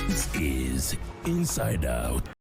This is Inside Out.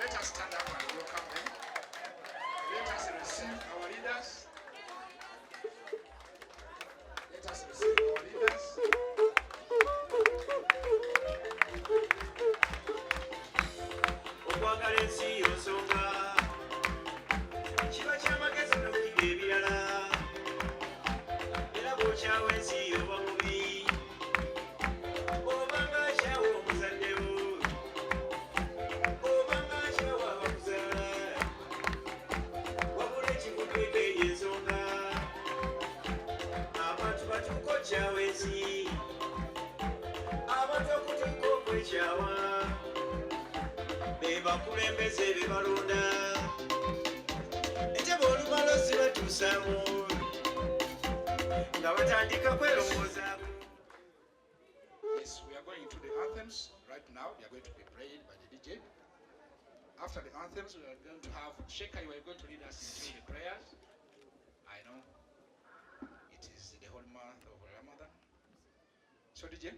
Let us stand up and welcome them. Let us receive our leaders. Let us receive our leaders. Yes, we are going to the anthems right now. They are going to be played by the DJ. After the anthems, we are going to have Sheikha. You are going to lead us into the prayers. I know it is the whole month of Ramadan. So DJ.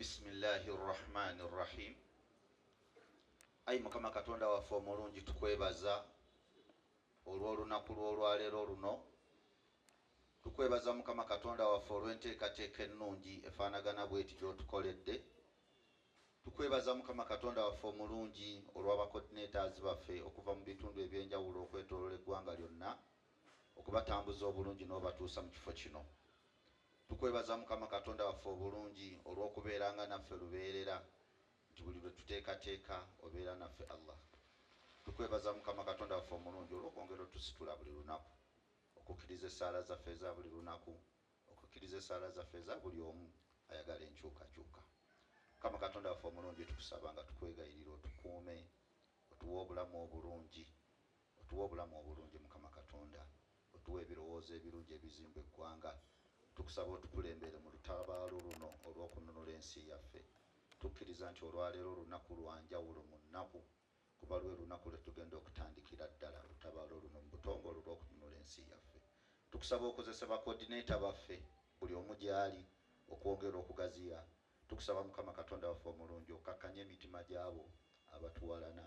Bismillahirrahmanirrahim. Ayi Mukama Katonda waffe omulungi, tukwebaza olw'olunaku lw'olwaleero luno. Tukwebaza Mukama Katonda waffe olw'enteekateeka ennungi efaanagana bw'eti gy'otukoledde. Tukwebaza Mukama Katonda waffe omulungi olw'abacoordinators baffe okuva mu bitundu eby'enjawulo okwetooloola eggwanga lyonna okubatambuza obulungi n'obatuusa mu kifo kino. Tukwebaza Mukama Katonda waffe obulungi olw'okubeeranga naffe lubeerera, nti buli lwe tuteekateeka obeera naffe Allah. Tukwebaza Mukama Katonda waffe omulungi olw'okwongera otusitula buli lunaku, okukkiriza essaala zaffe eza buli lunaku, okukkiriza essaala zaffe eza buli omu ayagala enkyukakyuka. Mukama Katonda waffe omulungi, tukusaba nga tukwegayirira otukuume, otuwe obulamu obulungi, otuwe obulamu obulungi Mukama Katonda, otuwe ebirowoozo ebirungi ebizimba eggwanga. Tukusaba otukulembere mu lutabaalo luno olw'okununula ensi yaffe. Tukkiriza nti olwaleero olunaku lwanjawulo mu nnaku, kuba lwe lunaku lwe tugenda okutandikira ddala lutabaalo luno mu butongole olw'okununula ensi yaffe. Tukusaba okozese bakoordinator baffe buli omu gy'ali okwongera okugaziya. Tukusaba Mukama Katonda waffe omulungi okakkanya emitima gy'abo abatuwalana,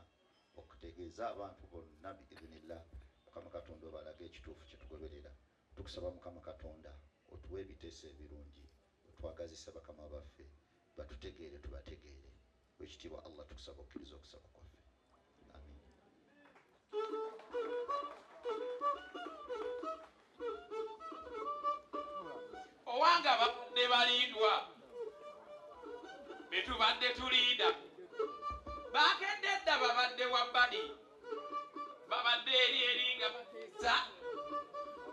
okutegeeza abantu bonna biiznillah. Mukama Katonda obalage ekituufu kye tugoberera. Tukusaba Mukama Katonda otuwe ebiteeso ebirungi, otwagazise bakama baffe batutegeere tubategeere. Wekitiibwa Allah tukusaba okkiriza okusaba kwaffe. Amin. Owanga babadde balindwa betubadde tulinda bakedde edda babadde wabbali babadde eri nga bateesa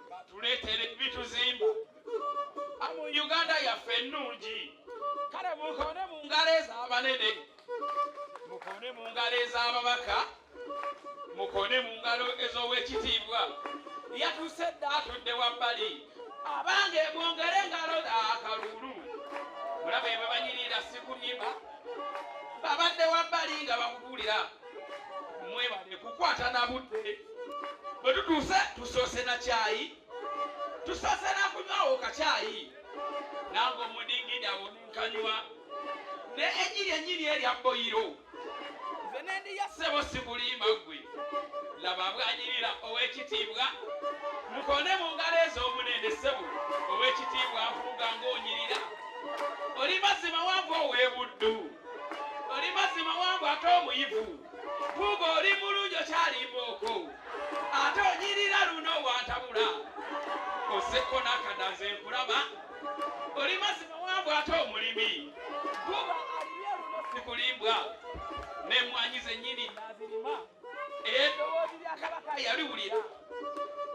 batuleetere ebituzimba mu Uganda yaffe ennungi. Kale mukone mu ngalo ez'abanene, mukone mu ngalo ez'ababaka, mukone mu ngalo ez'owekitiibwa. Yatuuse edda atudde wabbali abange mwongere engalo akalulu. Mulabe babanyirira sikulimba babadde wabbali nga bakubuulira mwebale kukwata na budde. Bwe tutuuse tusoose na caayi, tusoose na kunywawo kacaayi, nange omudingidi awo nenkanywa ne ennyiri erya boyiro. Nze nendi ya ssebo sikulimba ggwe. Laba bwanyirira ow'ekitiibwa, mukone mu ngalo ez'omunene ssebo ow'ekitiibwa Mpuuga ng'onyirira. Oli mazima wangu ow'ebuddu, oli mazima wangu ate omuyivu. Mpuuga oli mulungi okyali mbooko, ate onyirira luno wantabula. Osseko n'akadaze nkulaba, oli mazima wangu ate omulimi. Mpuuga alibye luno sikulimbwa, n'emmwanyi zennyini nazirima. Eddoboozi lya Kabaka yaliwulira,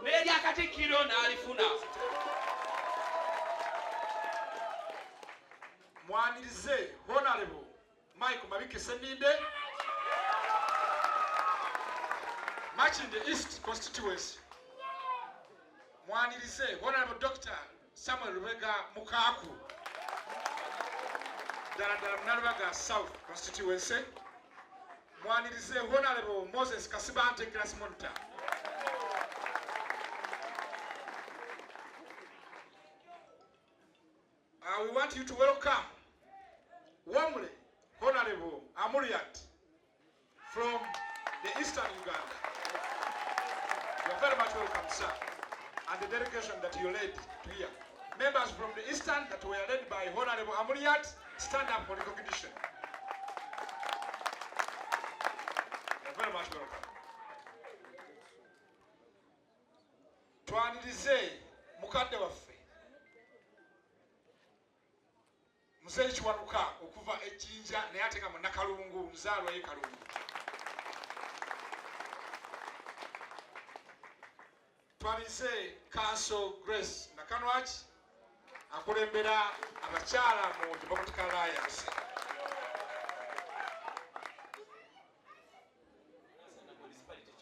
n'erya Katikkiro n'alifuna. Mwanirize Honorable Mike Mabike Seninde, much in the East constituency. Mwanirize Honorable Dr. Samuel Lubega Mukaku, Daradara Mnalubega South constituency. Mwanirize Honorable Moses Kasibante Grasmonta. We want you to welcome warmly Honorable Amuriat from the Eastern Uganda. You are very much welcome, sir, and the delegation that you led to here. Members from the Eastern that were led by Honorable Amuriat, stand up for recognition. You are very much welcome. twanirize mukadde waffe Muzeeyi Kiwanuka okuva Ejjinja naye ate nga munnakalungu nzaalwa ye Kalungu. Twanirize Council Grace Nakanwaki akulembera abakyala mu Democratic Alliance.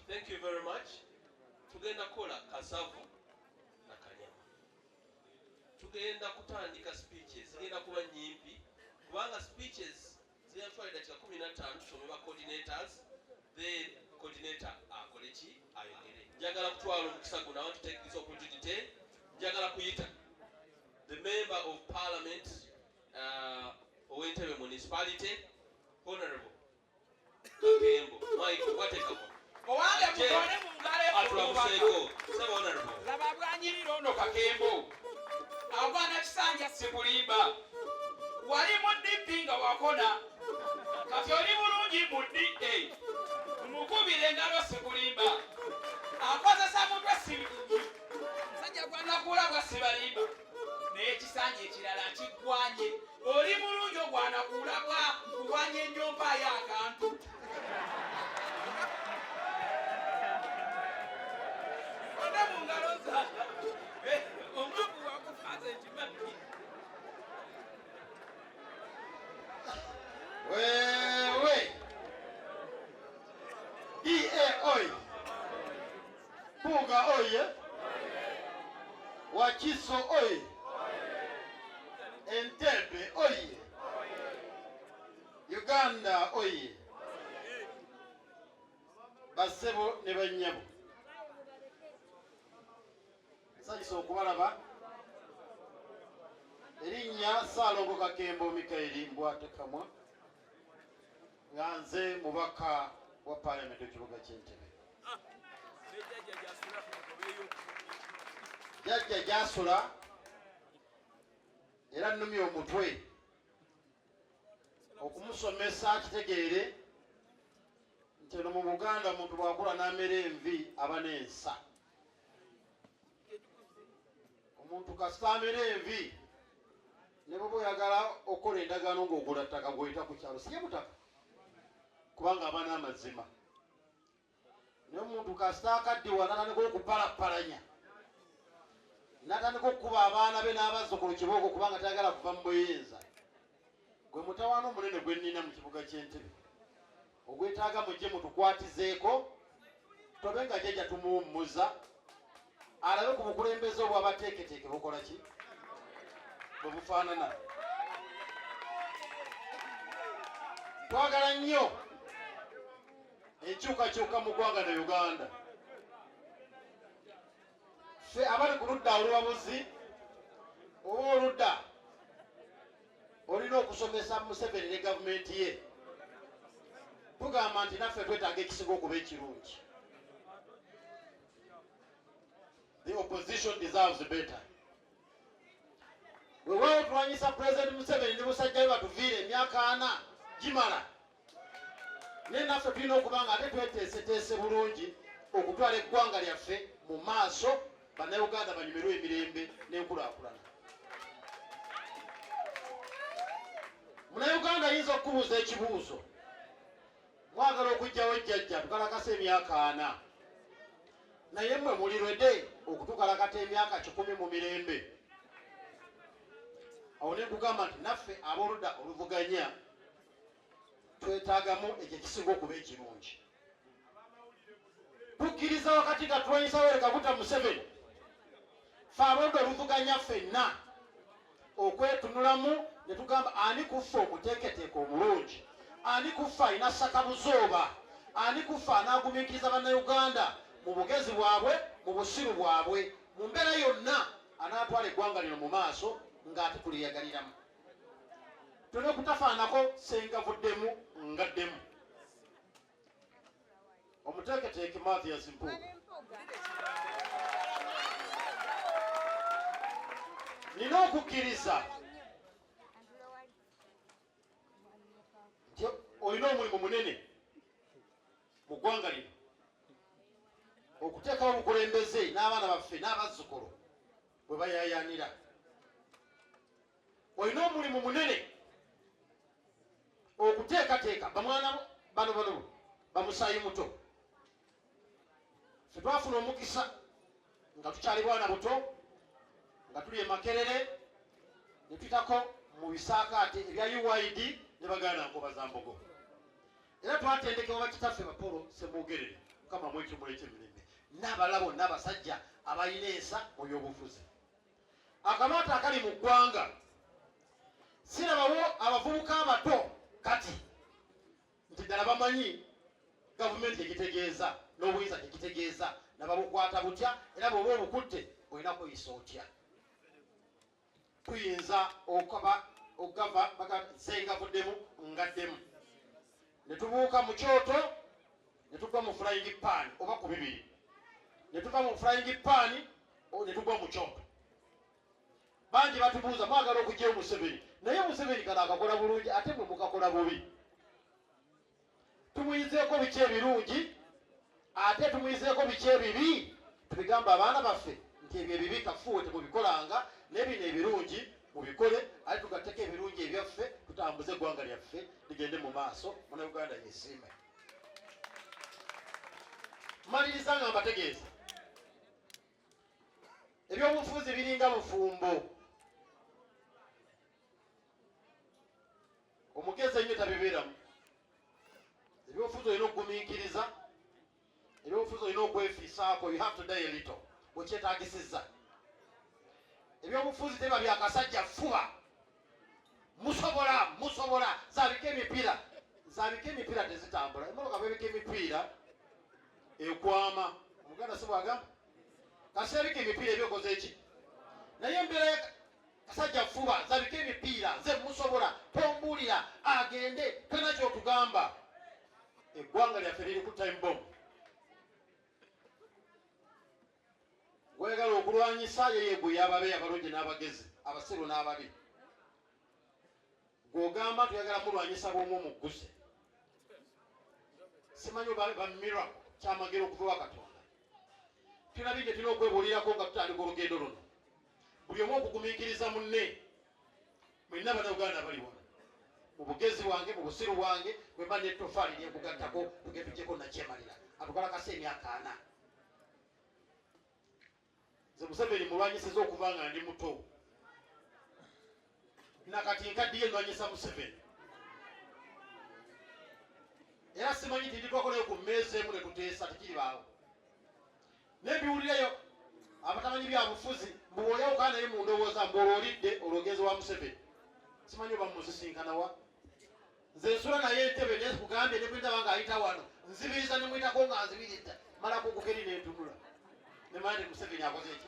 Thank you very much. Tugenda kola kasavu na kanyama. Tugenda kutandika speeches. Zigenda kuba nyimpi. Kubanga speeches ziyatwala dakika 15 tusomeba coordinators. Then coordinator akole ki ayogere. Njagala kutwala omukisa guno. I want to take this opportunity. Njagala kuyita the member of parliament Owentebbe municipality, Honorable Kakembo. Mike, what take up? Owange mutone mu ngalo atulamuseko saba honorable laba bwanyirira ono Kakembo agwana kisanja Sekulimba wali mu DP nga wakona kati oli bulungi mu DA mukubire engalo Sekulimba akozesa mutwe sibulungi musajja gwanakula bwa Sebalimba naye kisanja ekirala kiggwanye oli bulungi ogwanakula bwa kuwanya ennyumba y'akantu Wewe DA oye Mpuuga oye Wakiso oye Entebbe oye Uganda oye Basebo ne bannyabo nsanyusa okubalaba erinnya Ssaalongo Kakembo Mikaeli Mbwate Kamwa nga nze mubaka wa parliament ekibuga ky'Entebbe. Jjajja gy'asula era nnumya omutwe okumusomesa akitegeere nti eno mu Buganda omuntu bw'akula n'amera envi aba n'ensa. Omuntu kasita amera envi ne bw'oba oyagala okukola endagaano ng'ogula ttaka gw'oyita ku kyalo si ye butaka kubanga aba n'amazima. Naye omuntu kasita akaddiwa n'atandika okupalapalanya n'atandika okukuba abaana be n'abazzukulu kibooko kubanga tayagala kuva mu buyinza, gwe mutawaana omunene gwe nnina mu kibuga ky'Entebbe ogwetaaga mujje mutukwatizeeko tobe nga jjajja tumuwummuza alabe ku bukulembeze obw'abateeketeeke bukola ki bwe bufaanana. Twagala nnyo enkyukakyuka mu ggwanga ne Uganda. Ffe abali ku ludda oluwabuzi oba oludda olina okusomesa Museveni ne gavumenti ye, tugamba nti naffe twetaaga ekisinga okuba ekirungi. The opposition deserves better. Wewe otulwanyisa President Museveni ne musajja we batuviire emyaka 4 gimala. Naye naffe tulina okuba nga ate tweteeseteese bulungi okutwala eggwanga lyaffe mu maaso, bannayuganda banyumirwe emirembe n'enkulaakulana. Munnayuganda ayinza okukubuuza ekibuuzo, mwagala okuggyawo jjajja tukalakasa emyaka 4 naye mmwe mulirwedde okutukalakata emyaka 10 mu mirembe. Awo ne tugamba nti naffe ab'oludda oluvuganya twetaagamu ekyo ekisinga okuba ekirungi. Tukkiriza wakati nga tulwanyisa Yoweri Kaguta Museveni ffe ab'oludda oluvuganya ffenna okwetunulamu ne tugamba ani kuffe omuteeketeeke omulungi, ani kuffe alina ssakabuzooba, ani kuffe anaagumiikiriza bannayuganda mu bugezi bwabwe, mu busiru bwabwe, mu mbeera yonna anaatwala eggwanga lino mu maaso ng'ate tuliyagaliramu. Tulina okutafaanako sengavuddemu ngaddemu. Omuteeketeeke Mathias Mpuuga nina okukkiriza nti olina omulimu munene mu ggwanga lino okuteekawo obukulembeze n'abaana baffe n'abazzukulu bwe bayayanira. Olina omulimu munene okuteekateeka bamwana bano bamusaayi muto. Ffe twafuna omukisa nga tukyali bwana buto nga tuli e Makerere ne tutako mu bisaakaate ebya UID ne bagaana nkoba za mbogo. Era twatendekebwa bakitaffe Bapolo Semwogerere Mukama mwekimula eky'emirembe n'abalala bonna abasajja abalina ensa mu by'obufuzi. Akamaato akali mu ggwanga sirabawo abavubuka abato kati nti ddala bamanyi gavumenti ekitegeeza n'obuyinza tekitegeeza nababukwata butya era bw'oba obukutte olina kuyisa otya. Tuyinza okava sengavuddemu ngaddemu ne tubuuka mu kyoto ne tugwa mu flying pan oba ku bibiri ne tuva mu flying pan ne tugwa mu kyoto. Bangi batubuuza mwagala okujjayo Museveni naye Museveni kano akakola bulungi ate mwe mukakola bubi. Tumuyizeeko biki ebirungi ate tumuyizeeko biki ebibi tubigamba abaana baffe nti ebyo ebibi kafuwe temubikolanga n'ebino ebirungi mubikole ate tugatteko ebirungi ebyaffe tutambuze eggwanga lyaffe ligende mu maaso muna Uganda yesiime. Maliriza nga mbategeeza ebyobufuzi biringa bufumbo. Omugezi ennyo tabibeeramu. Ebyobufuzi olina okugumiikiriza, ebyobufuzi olina okwefiisaako, you have to die a little bwekyetaagisizza. Ebyobufuzi teba byakasajja fuba. Musobola zabika emipiira tezitambula. Emmotoka bwebika emipiira ekwama. Omuganda si bwagamba kasebika emipiira ebyokoze eki naye embeera kasajja fuba zabika emipiira ze musobola tombuulira agende tena kyotugamba. Eggwanga lyaffe liri ku time bomb. Wegala okulwanyisa yeyegwe yababe abalungi n'abagezi abasiru n'ababi. Gwogamba tuyagala mulwanyisa bw'omu mugguse. Simanyi bamira kyamagero okuva wa Katonda. Tulabye tulina okwebuulirako nga tutandika olugendo luno. Buli omu okugumiikiriza munne mwenna Bannayuganda bali wano. Mu bugezi wange mu busiru wange bwe mba n'ettofaali lyekugattako tugende tugyeko nakyemalira atukalakasa emyaka 4. Nze Museveni mulwanyisiza okuva nga ndi muto. Nakati nkaddiye ndwanyisa Museveni. Era simanyi nti nditwakoleyo ku mmeeza emu ne tuteesa tekiribaawo. Nebiwulirayo abatamanyi bya bufuzi mbuwolyawukaa naye mu ndowooza mbuololidde olwogezi wa Museveni. Simanyi oba muzisinkana wa. Nze nsula naye entebe naye kugambye ne bwendaba ng'ayita wano nzibiriza ne mwitako nga nzibirizza malako gukeri n'entunula. Ne manya Museveni akoze eki.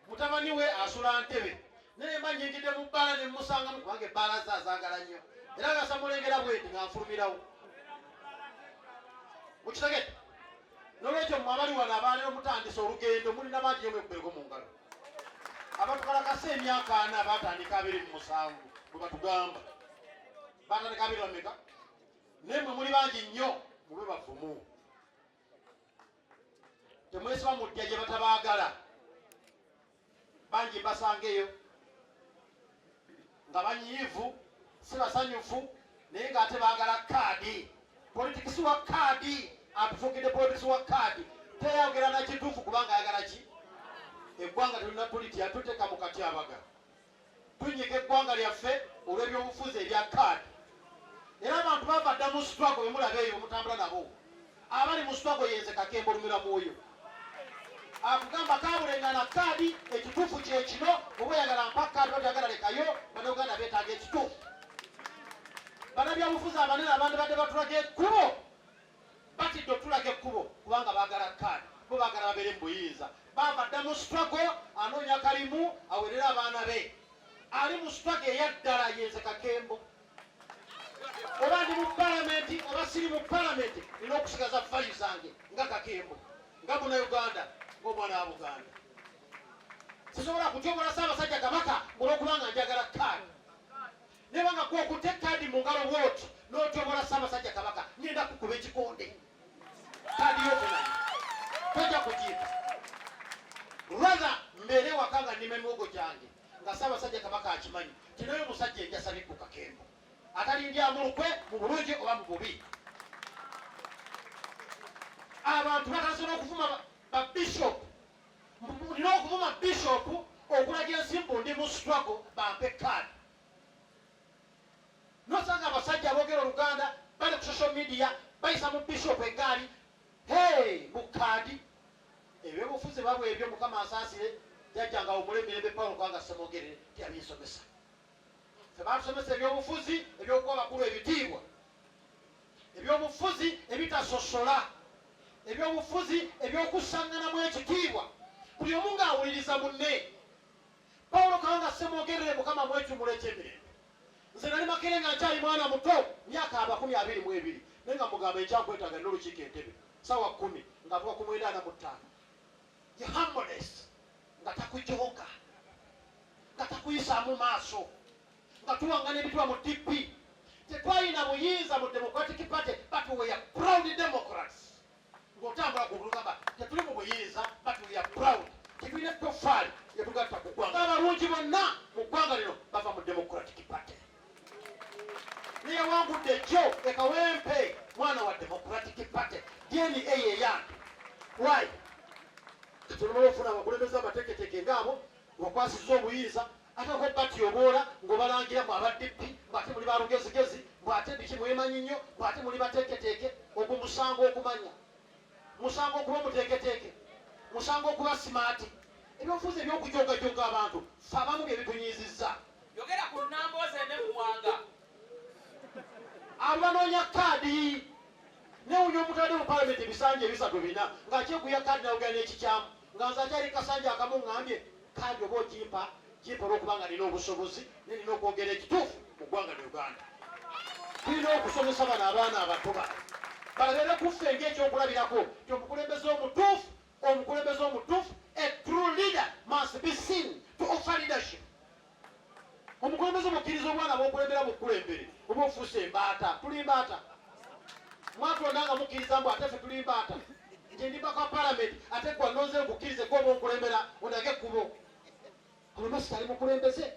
Mutabani we asula ntebe. Naye mba nyingidde mu bbaala ne musangamu kubanga ebbaala ze azaagala nnyo. Era nga samulengera bwenti nga nfulumirawo. Mukitegete. N'olwekyo mmwe abali wano abaaleero mutandisa olugendo mulina bangi nnyo mwekubeeko mu ngalo. Abatukalakasa emyaka 4 baatandika 27 bwe batugamba. Baatandika 2 naye mmwe muli bangi nnyo mube bafumu. Temwesiba mujja gye batabaagala. Bangi basangeyo nga banyiivu si basanyufu naye ng'ate baagala kaadi. Politikisi wa kaadi atufukidde politikisi wa kaadi teyayogera na kituufu kubanga ayagala ki. Eggwanga tulina tulitya tuteeka mu katyabaga. Tunyiga eggwanga lyaffe olw'ebyobufuzi ebya kaadi. Era abantu bava dda mu sitwago bwe mulaba eyo mutambula nabo. Abali mu sitwago yenze Kakembo Olumira Mwoyo. Akugamba kabulengana kaadi ekituufu kye kino oba oyagala mpa kaadi oba lekayo Bannayuganda beetaaga ekituufu. Bannabyabufuzi abanene abantu badde batulaga ekkubo batidde otulaga ekkubo kubanga baagala kaadi bo baagala babeere mu buyinza. Bava dda mu sitwago anoonya kalimu awerera abaana be. Ali mu sitwago eyaddala yenze Kakembo. Oba ndi mu palamenti oba siri mu palamenti nina okusigaza vayu zange nga Kakembo nga Munnayuganda ng'omwana wa Buganda. Sisobola kutyobola Ssaabasajja Kabaka olw'okubanga njagala kaadi. Neba nga gwokutte kaadi mu ngalo bw'oti n'otyobola Ssaabasajja Kabaka ngenda kukuba ekikonde. Kaadi yo tenayo tojja kugiita. rather mbere wakanga nime mugo kyange nga Ssaabasajja Kabaka akimanyi tinayo musajja enjasali ku Kakembo atalindya mulukwe mu bulungi oba mu bubi. Abantu batasobola okuvuma ba bishop nina okuvuma bishop okulagira ensimbu ndi mu struggle bampe card. Nosanga abasajja aboogera Oluganda bali ku social media bayisa mu bishop egaali hey bukadi ebyobufuzi babwe ebyo Mukama asaasire jajjanga omulemirembe Paulo kwanga Ssemwogerere tyabinsomesa. Ffe batusomesa ebyobufuzi ebyokuwa bakulu ebitiibwa, ebyobufuzi ebitasosola, ebyobufuzi ebyokusaŋŋanamu ekitiibwa, buli omu ng'awuliriza munne. Paulo kwanga Ssemwogerere Mukama mwekyumula ekyemirembe. Nze nali Makerere nga nkyali mwana muto myaka 22 naye nga mugamba ekyankwetaaga n'olukiiko Entebbe ssaawa 10 ng'avuga ku 95. Ye humbleness nga takujoga nga takuyisaamu maaso nga tuwangana ebituwa mu DP. Tetwalina buyinza mu Democratic Party but we are proud Democrats. Ng'otambula ku bulugamba tetuli mu buyinza but we are proud. Tetulina toffaali yetugatta ku ggwanga. Abalungi bonna mu ggwanga lino bava mu Democratic Party. Niye wangudde Joe Ekawempe mwana wa Democratic Party DNA eyange. Why? Tulumalo ofuna abakulembeze abateketeke ngabo wakwasizza obuyinza ate ko bati oboola ng'obalangira mu abaddipi bw'ate muli balugezigezi bw'ate biki mwemanyi nnyo bw'ate muli bateketeke ogwo musango okumanya musango okuba muteeketeeke musango okuba simaati ebyobufuzi ebyokujogajoga abantu ffe abamu bye bitunyiizizza. Yogera ku Nnambooze ne Muwanga. Abanoonya kaadi newunya omutadde mu palamenti ebisanja 3 ng'akyekuya kaadi nawogera n'ekikyamu nga nze akyali kasanja akamu ngambye kaadi oba ogimpa gimpa olw'okubanga nina obusobozi ne nina okwogera ekituufu mu ggwanga lya Uganda. Tulina okusomesa bano abaana abato bano balabeere ku ffe ng'ekyokulabirako ti omukulembeze omutuufu a true leader must be seen to offer leadership. Omukulembeze mukkiriza obwana bw'okulembera bukkulembere oba ofuuse embaata. Tuli mbaata mwatu onanga mukkiriza mbu ate ffe tuli mbaata nti ndi baka palamenti ate gwa nonze nkukkirize gwoba onkulembera ondage ekkubo. Olumasi tali mukulembeze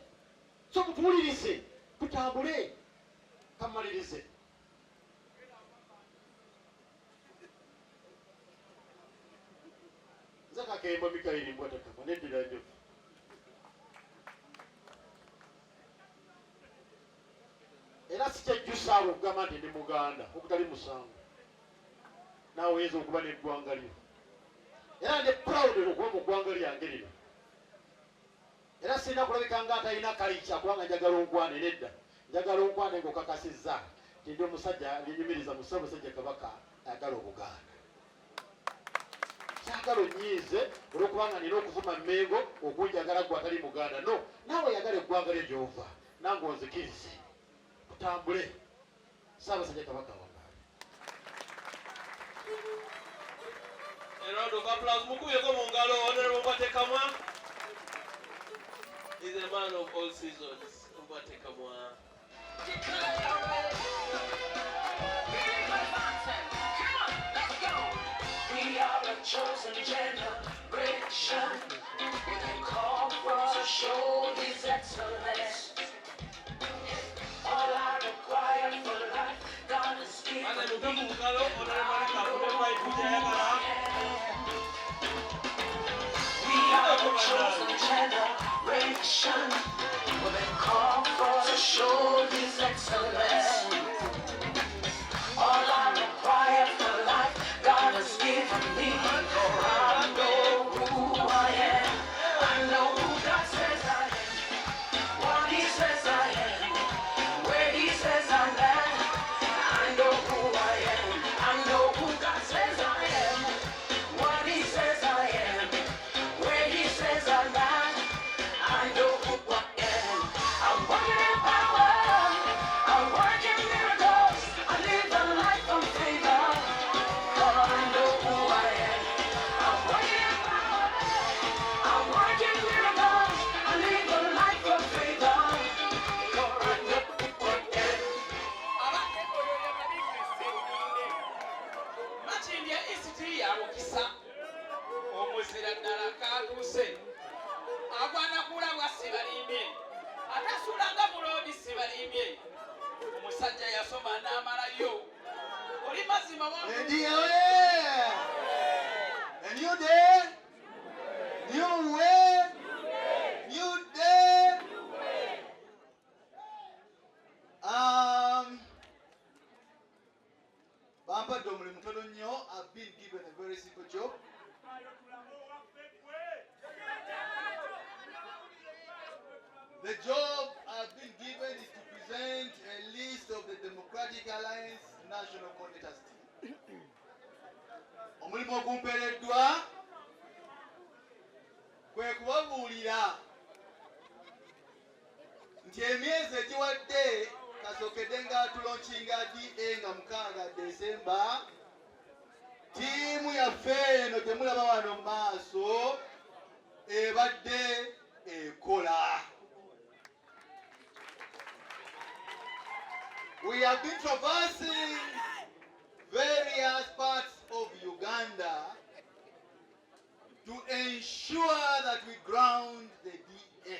so mutuwulirize tutambule. Kamalirize nze Kakembo Mikairi mbwatakama neddira njofu. Era sikyejjusa abo okugamba nti ndi Muganda okutali musango naawe oyinza okuba n'eggwanga lyo era ndi proud okuba mu ggwanga lyange lino era sirina kulabika nga atalina kalica kubanga njagala onkwane nedda njagala onkwane ng'okakasizza nti ndi omusajja linyumiriza mu Ssaabasajja Kabaka ayagala Obuganda. Kyagala onyiize olw'okubanga nina okuvuma Mmengo okunjagala gwe atali Muganda. No, naawe oyagala eggwanga lyo gy'ova nange onzikirize tutambule. Ssaabasajja Kabaka wange. A round of applause. Mukuyeko mu ngalo. Honorable Mbatekamwa is a man of all seasons. Mbatekamwa. We are a chosen generation. We can call for to show His excellence. All I require for life, God is giving me. We are a chosen generation. We can call for to show His excellence. All I require for life, God has given me. I know who I am. I know who God says I am. What He says I am. Where He says I am. I know who I am. I know who God says I am. What He says I am. Where He says I am. I know who I am. I'm walking in power. I'm walking NDA away! A new day, new way, new day. Bamba Domri Mutono Nyo, I've been given a very simple job. The job I've been given is to present a list of the Democratic Alliance National Coordinators team. Omulimu ogumpeereddwa kwe kubabuulira nti emyezi egiwadde kasookedde nga tulonkinga DA nga 6 Desemba, ttiimu yaffe eno temulaba wano mu maaso ebadde ekola. We have been traversing various parts of Uganda to ensure that we ground the DA.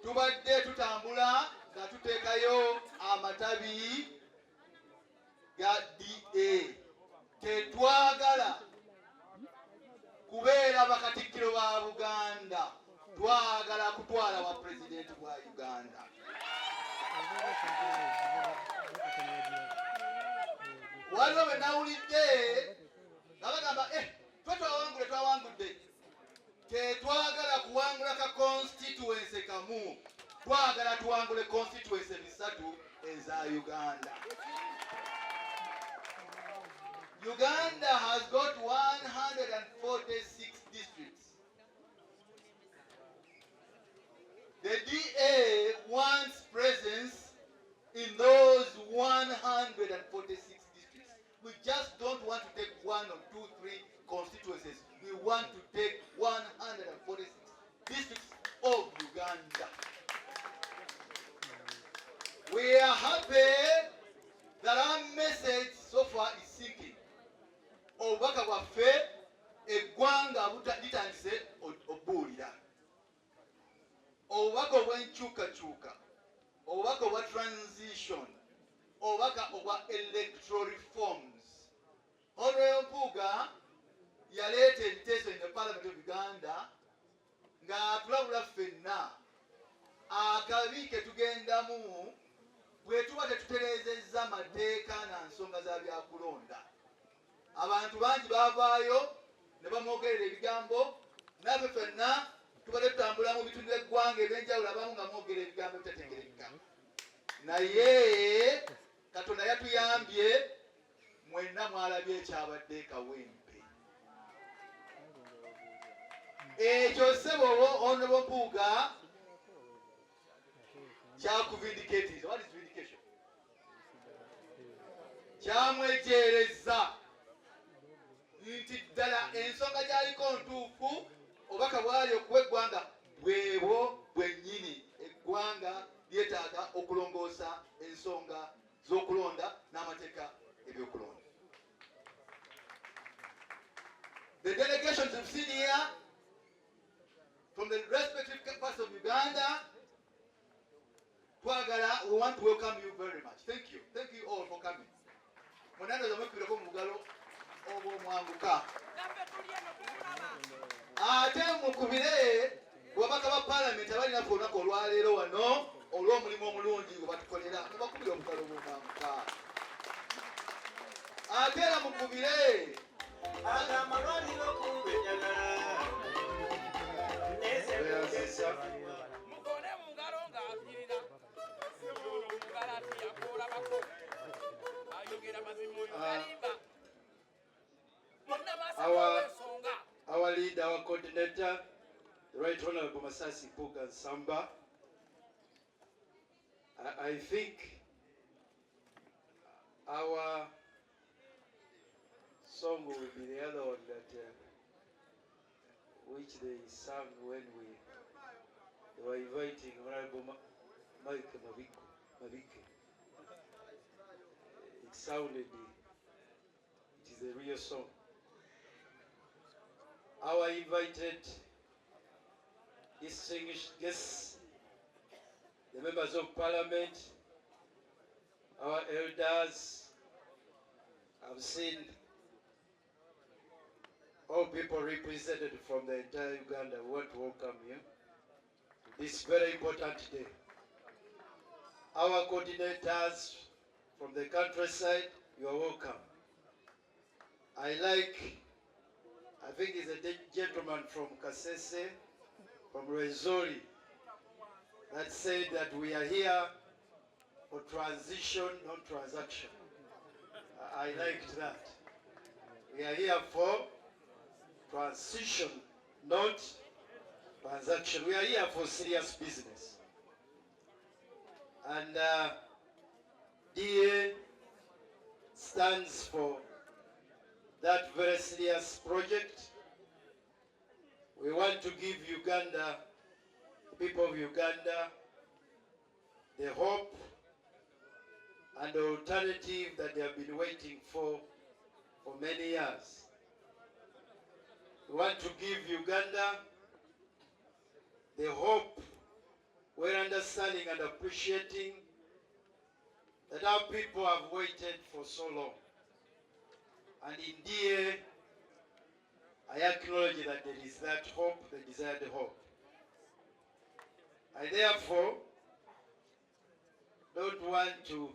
Tubadde tutambula nga tuteekayo amatabi ga DA. Tetwagala kubeera bakatikkiro ba Buganda, twagala kutwala wa pulezidenti bwa Uganda. Waliwo bwe nawulidde nga bagamba twe twawangudde. Tetwagala kuwangula ka constituency kamu, twagala tuwangule constituency 3 eza Uganda. Uganda has got 146 districts. The DA wants presence in those 146 districts. We just don't want to take 1 or 2, 3 constituencies. We want to take 146 districts of Uganda. We are happy that our message so far is sinking. Obubaka bwaffe eggwanga litandise obuulira. Obubaka obw'enkyukakyuka, obubaka obwa transition, obubaka obwa electoral reforms. Honorable Mpuuga yaleeta ebiteeso in the Parliament of Uganda nga tulabula ffenna akabi ke tugendamu bwe tuba tetutereezezza amateeka na nsonga za byakulonda. Abantu bangi baavaayo ne bamwogerera ebigambo, naffe ffenna tubadde tutambula mu bitundu by'eggwanga ebyenjawulo abamu nga mwogera ebigambo ebitategerekeka. Naye Katonda yatuyambye, mwenna mwalabye ekyabadde Kawempe. Ekyo ssebo Honorable Mpuuga kyakuvindicatiza. What is vindication? Kyamwejeereza nti ddala ensonga gy'aliko ntuufu, obubaka bwali okuwa eggwanga bwebwo bwennyini. Eggwanga lyetaaga okulongoosa ensonga z'okulonda n'amateeka ebyokulonda. The delegations you've seen here from the respective parts of Uganda, twagala, we want to welcome you very much. Thank you. Thank you all for coming. Mwenandoza mwekubirako mu bugalo obw'omwanguka. Ate mukubire wabaka ba Parliament abalina ffe olunaku olwaleero wano olw'omulimu omulungi gwe batukolera, mubakubire obugalo obw'omwanguka. Ate era mukubire amalwaliro kumbenyagala nezebezesa mukone mu ngalo ng'afiirira mugalati yakoola bako ayogera mazimu galimba. Our leader, our coordinator, the Right Honorable Masasi Mpuuga Nsamba, I think our song will be the other one that which they sang when they were inviting Honorable Mike Mabike. It sounded, it is a real song. Our invited distinguished guests, the members of Parliament, our elders, I've seen all people represented from the entire Uganda. We want to welcome you to this very important day. Our coordinators from the countryside, you are welcome. I think he's a gentleman from Kasese, from Rwenzori, that said that we are here for transition, not transaction. I liked that. We are here for transition, not transaction. We are here for serious business. And DA stands for that very serious project. We want to give Uganda, people of Uganda, the hope and the alternative that they have been waiting for many years. We want to give Uganda the hope, we're understanding and appreciating that our people have waited for so long. And indeed, I acknowledge that there is that hope, the desired hope. I therefore don't want to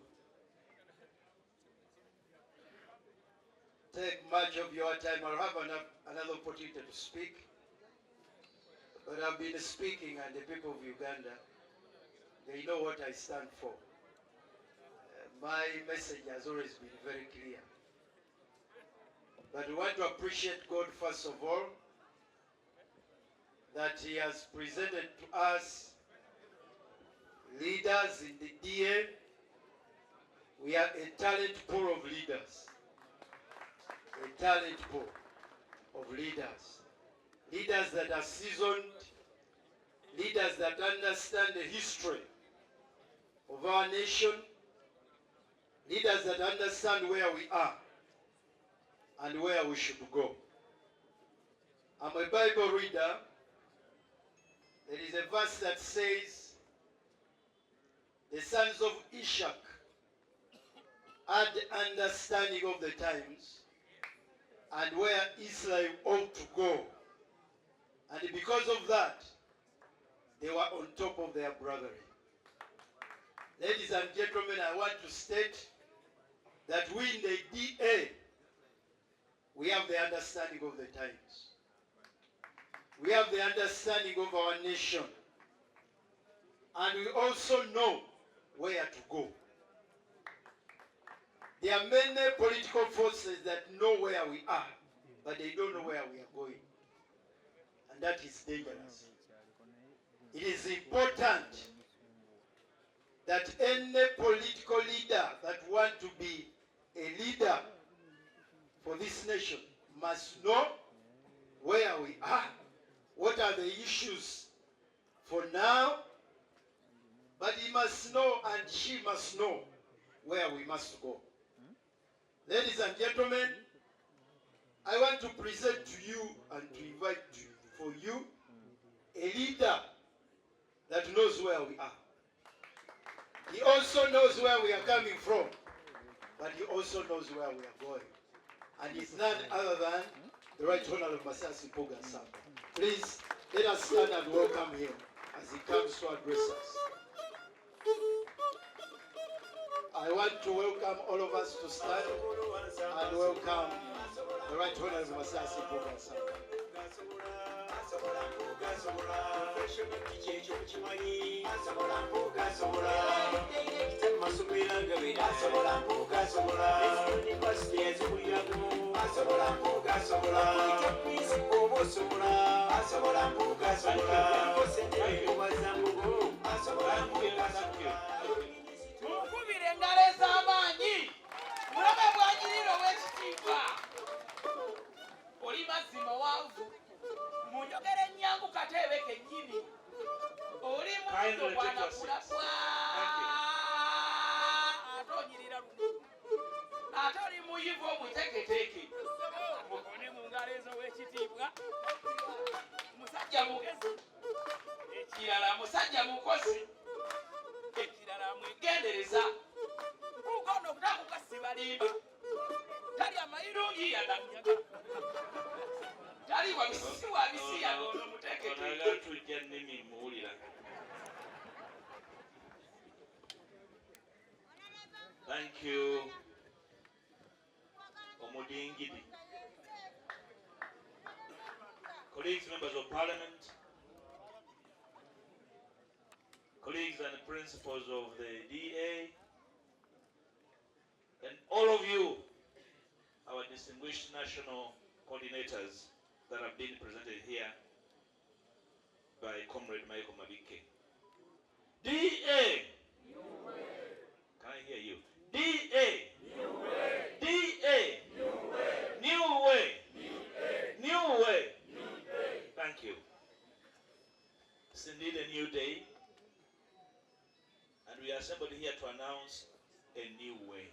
take much of your time. I'll have another opportunity to speak. But I've been speaking, and the people of Uganda, they know what I stand for. My message has always been very clear. But we want to appreciate God, first of all, that He has presented to us leaders in the DA. We are a talent pool of leaders. A talent pool of leaders. Leaders that are seasoned, leaders that understand the history of our nation, leaders that understand where we are and where we should go. I'm a Bible reader. There is a verse that says, the sons of Ishak had understanding of the times and where Israel ought to go. And because of that, they were on top of their brethren. Ladies and gentlemen, I want to state that we in the DA, we have the understanding of the times. We have the understanding of our nation. And we also know where to go. There are many political forces that know where we are, but they don't know where we are going. And that is dangerous. It is important that any political leader that wants to be a leader for this nation must know where we are, what are the issues for now, but he must know and she must know where we must go. Ladies and gentlemen, I want to present to you and to invite for you a leader that knows where we are. He also knows where we are coming from, but he also knows where we are going. And it's none other than the Right Honorable Mpuuga. Please, let us stand and welcome him as he comes to address us. I want to welcome all of us to stand and welcome the Right Honorable Mpuuga. Mukubire engalo ez'amaanyi mulabe bwanyirira ow'ekitiibwa oli mazima wanvu munjogera ennyangu kateebe kennyini oli muto bwanakulabwa ate onyirira lumu ate oli muyivu omuteeketeeke mukone mu ngalo ez'ow'ekitiibwa musajja mugezi ekirala musajja mukozi ekirala mwegendereza ugono okutakuka sibalimba colleagues, members of parliament, colleagues and principals of the DA, and all of you, our distinguished national coordinators that have been presented here by Comrade Michael Mabike. DA! Can I hear you? DA! DA! New way! New way! Thank you. It's indeed a new day, and we are assembled here to announce a new way.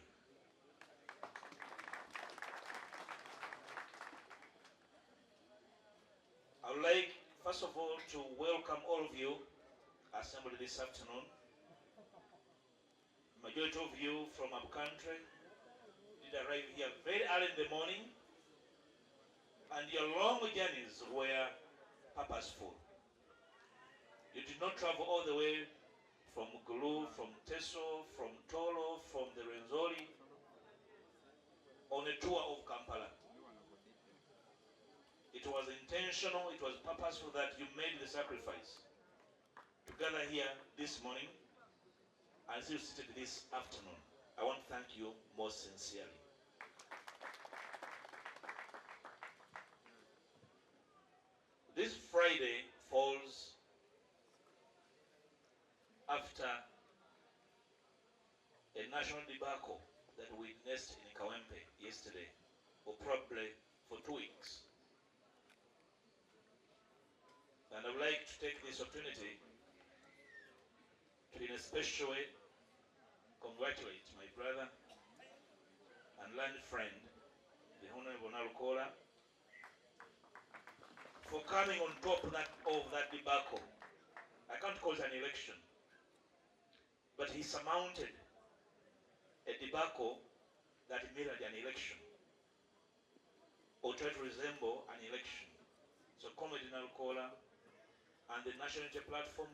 I would like, first of all, to welcome all of you assembled this afternoon. Majority of you from our country did arrive here very early in the morning, and your long journeys were purposeful. You did not travel all the way from Gulu, from Teso, from Tolo, from the Renzori, on a tour of Kampala. It was intentional, it was purposeful that you made the sacrifice to gather here this morning and still seated this afternoon. I want to thank you most sincerely. This Friday falls after a national debacle that we witnessed in Kawempe yesterday, or probably for 2 weeks. And I would like to take this opportunity to, in a special way, congratulate my brother and learned friend, the Honorable Narukola, for coming on top of that debacle. I can't call it an election, but he surmounted a debacle that mirrored an election, or tried to resemble an election. So, Comrade Narukola and the National Unity Platform,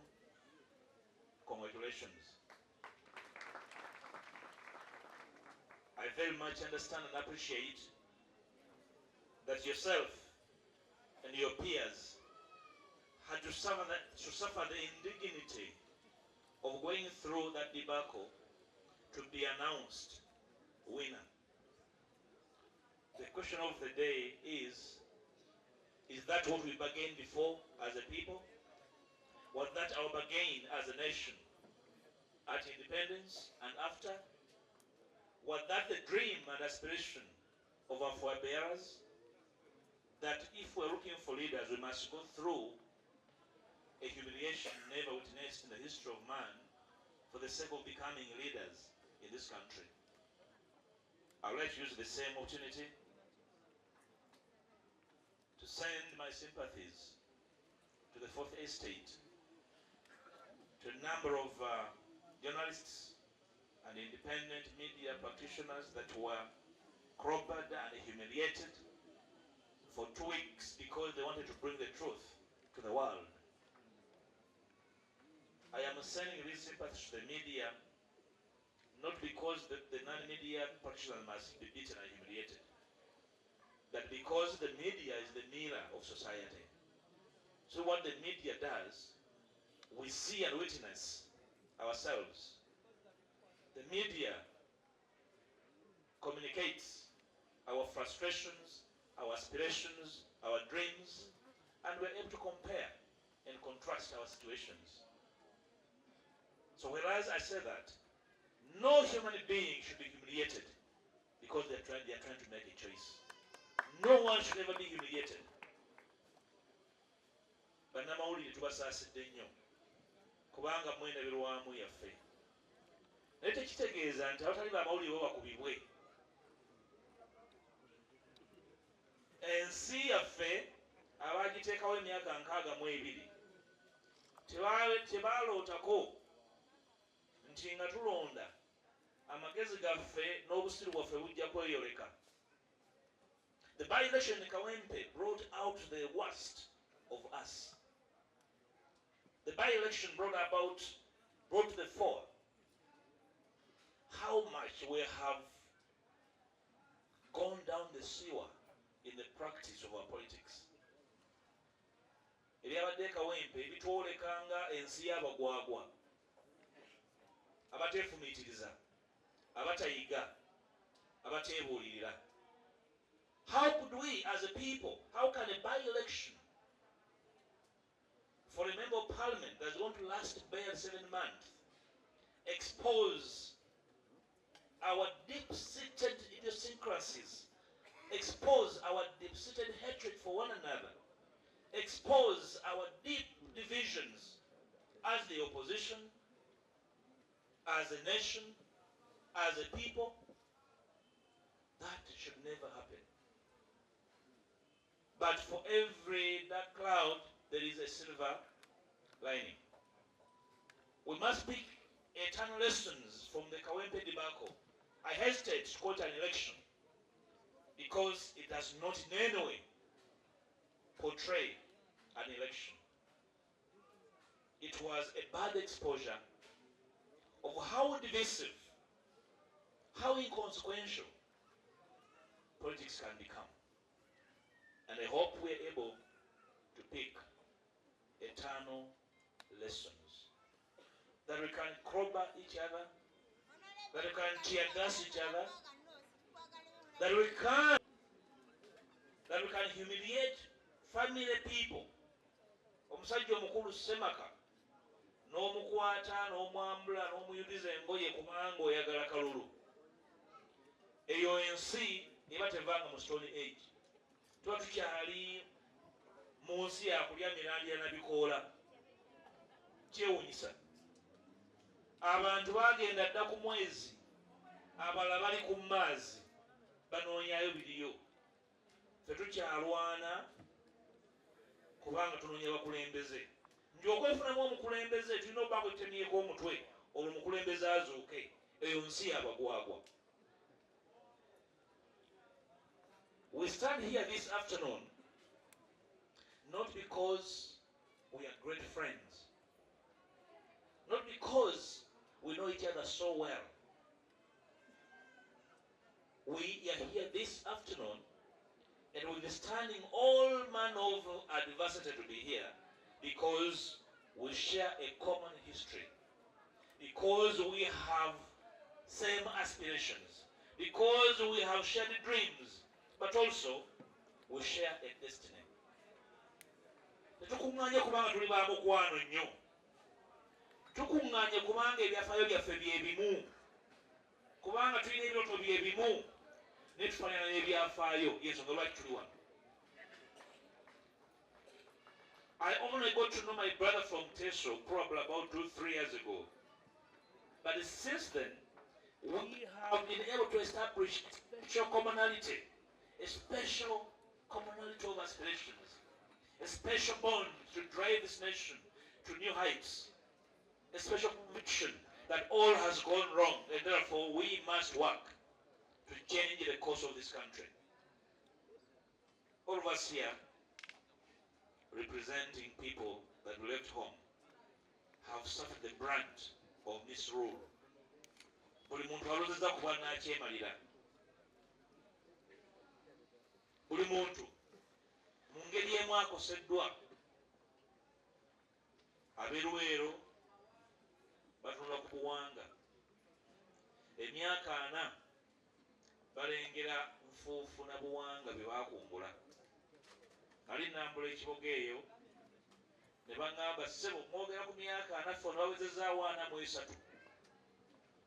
congratulations. I very much understand and appreciate that yourself and your peers had to suffer the indignity of going through that debacle to be announced winner. The question of the day is that what we bargained before as a people? Was that our bargain as a nation at independence and after? Was that the dream and aspiration of our forebearers? That if we're looking for leaders, we must go through a humiliation never witnessed in the history of man for the sake of becoming leaders in this country. I would like to use the same opportunity to send my sympathies to the Fourth Estate, to a number of journalists and independent media practitioners that were clobbered and humiliated for 2 weeks because they wanted to bring the truth to the world. I am sending these sympathies to the media, not because the non-media practitioners must be beaten and humiliated, but because the media is the mirror of society. So what the media does, we see and witness ourselves. The media communicates our frustrations, our aspirations, our dreams, and we're able to compare and contrast our situations. So whereas I say that, no human being should be humiliated because they are trying to make a choice. No one should ever be humiliated. Bannamawulire tubasaasidde nnyo kubanga mwenabirwamu yaffe. Naye tekitegeeza nti abatali bamawulire bo bakubibwe. Ensi yaffe abaagiteekawo emyaka 62 tebaalootako nti nga tulonda amagezi gaffe n'obusiru bwaffe bujja kweyoleka. The by-election in Kawempe brought out the worst of us. The by-election brought to the fore how much we have gone down the sewer in the practice of our politics. ebyabadde kawempe ebitwolekanga ensi y'abagwagwa abateefumiitiriza abatayiga abateebuulirira. How could we as a people, how can a by-election for a member of parliament that's going to last bare 7 months expose our deep-seated idiosyncrasies, expose our deep-seated hatred for one another, expose our deep divisions as the opposition, as a nation, as a people? That should never happen. But for every dark cloud, there is a silver lining. We must pick eternal lessons from the Kawempe debacle. I hesitate to quote an election because it does not in any way portray an election. It was a bad exposure of how divisive, how inconsequential politics can become. And I hope we're able to pick eternal lessons. That we can crowbar each other, that we can tear gas each other, that we can humiliate family people. Omusajja omukulu Semaka n'omukwata n'omwambula n'omuyuliza engoye kubanga oyagala kalulu. Eyo ensi eba tevanga mu Stone Age. Tuba tukyali mu nsi yakulya mirandira na bikoola. Kyewuunyisa. Abantu bagenda dda ku mwezi, abalala bali ku maazi banoonyayo biriyo. Ffe tukyalwana kubanga tunoonya bakulembeze. Nti okwefunamu omukulembeze tulina okubaako tutemyeko omutwe olwo omukulembeze azuuke. Eyo nsi yabagwagwa. We stand here this afternoon not because we are great friends, not because we know each other so well. We are here this afternoon and withstanding all manner of adversity to be here because we share a common history, because we have same aspirations, because we have shared dreams, but also we share a destiny. Tetukuŋŋaanye kubanga tuli ba mukwano nnyo. Tukuŋŋaanye kubanga ebyafaayo byaffe bye bimu. Kubanga tulina ebirooto bye bimu ne tufaanana n'ebyafaayo. Y'ensonga lwaki tuli wano. I only got to know my brother from Teso probably about 2-3 years ago. But since then, we have been able to establish a special commonality of aspirations, a special bond to drive this nation to new heights, a special conviction that all has gone wrong and therefore we must work to change the course of this country. All of us here, representing people that we left home, have suffered the brunt of misrule. Buli muntu alozeza kuba n'akyemalira. Buli muntu mu ngeri emu akoseddwa. Abeeruweero batunula ku buwanga. Emyaka 4 balengera nfuufu na buwanga bye baakungula. Ali nambula ekiboga eyo ne baŋŋamba ssebo mwogera ku myaka 4 ffe bawezezaawo 43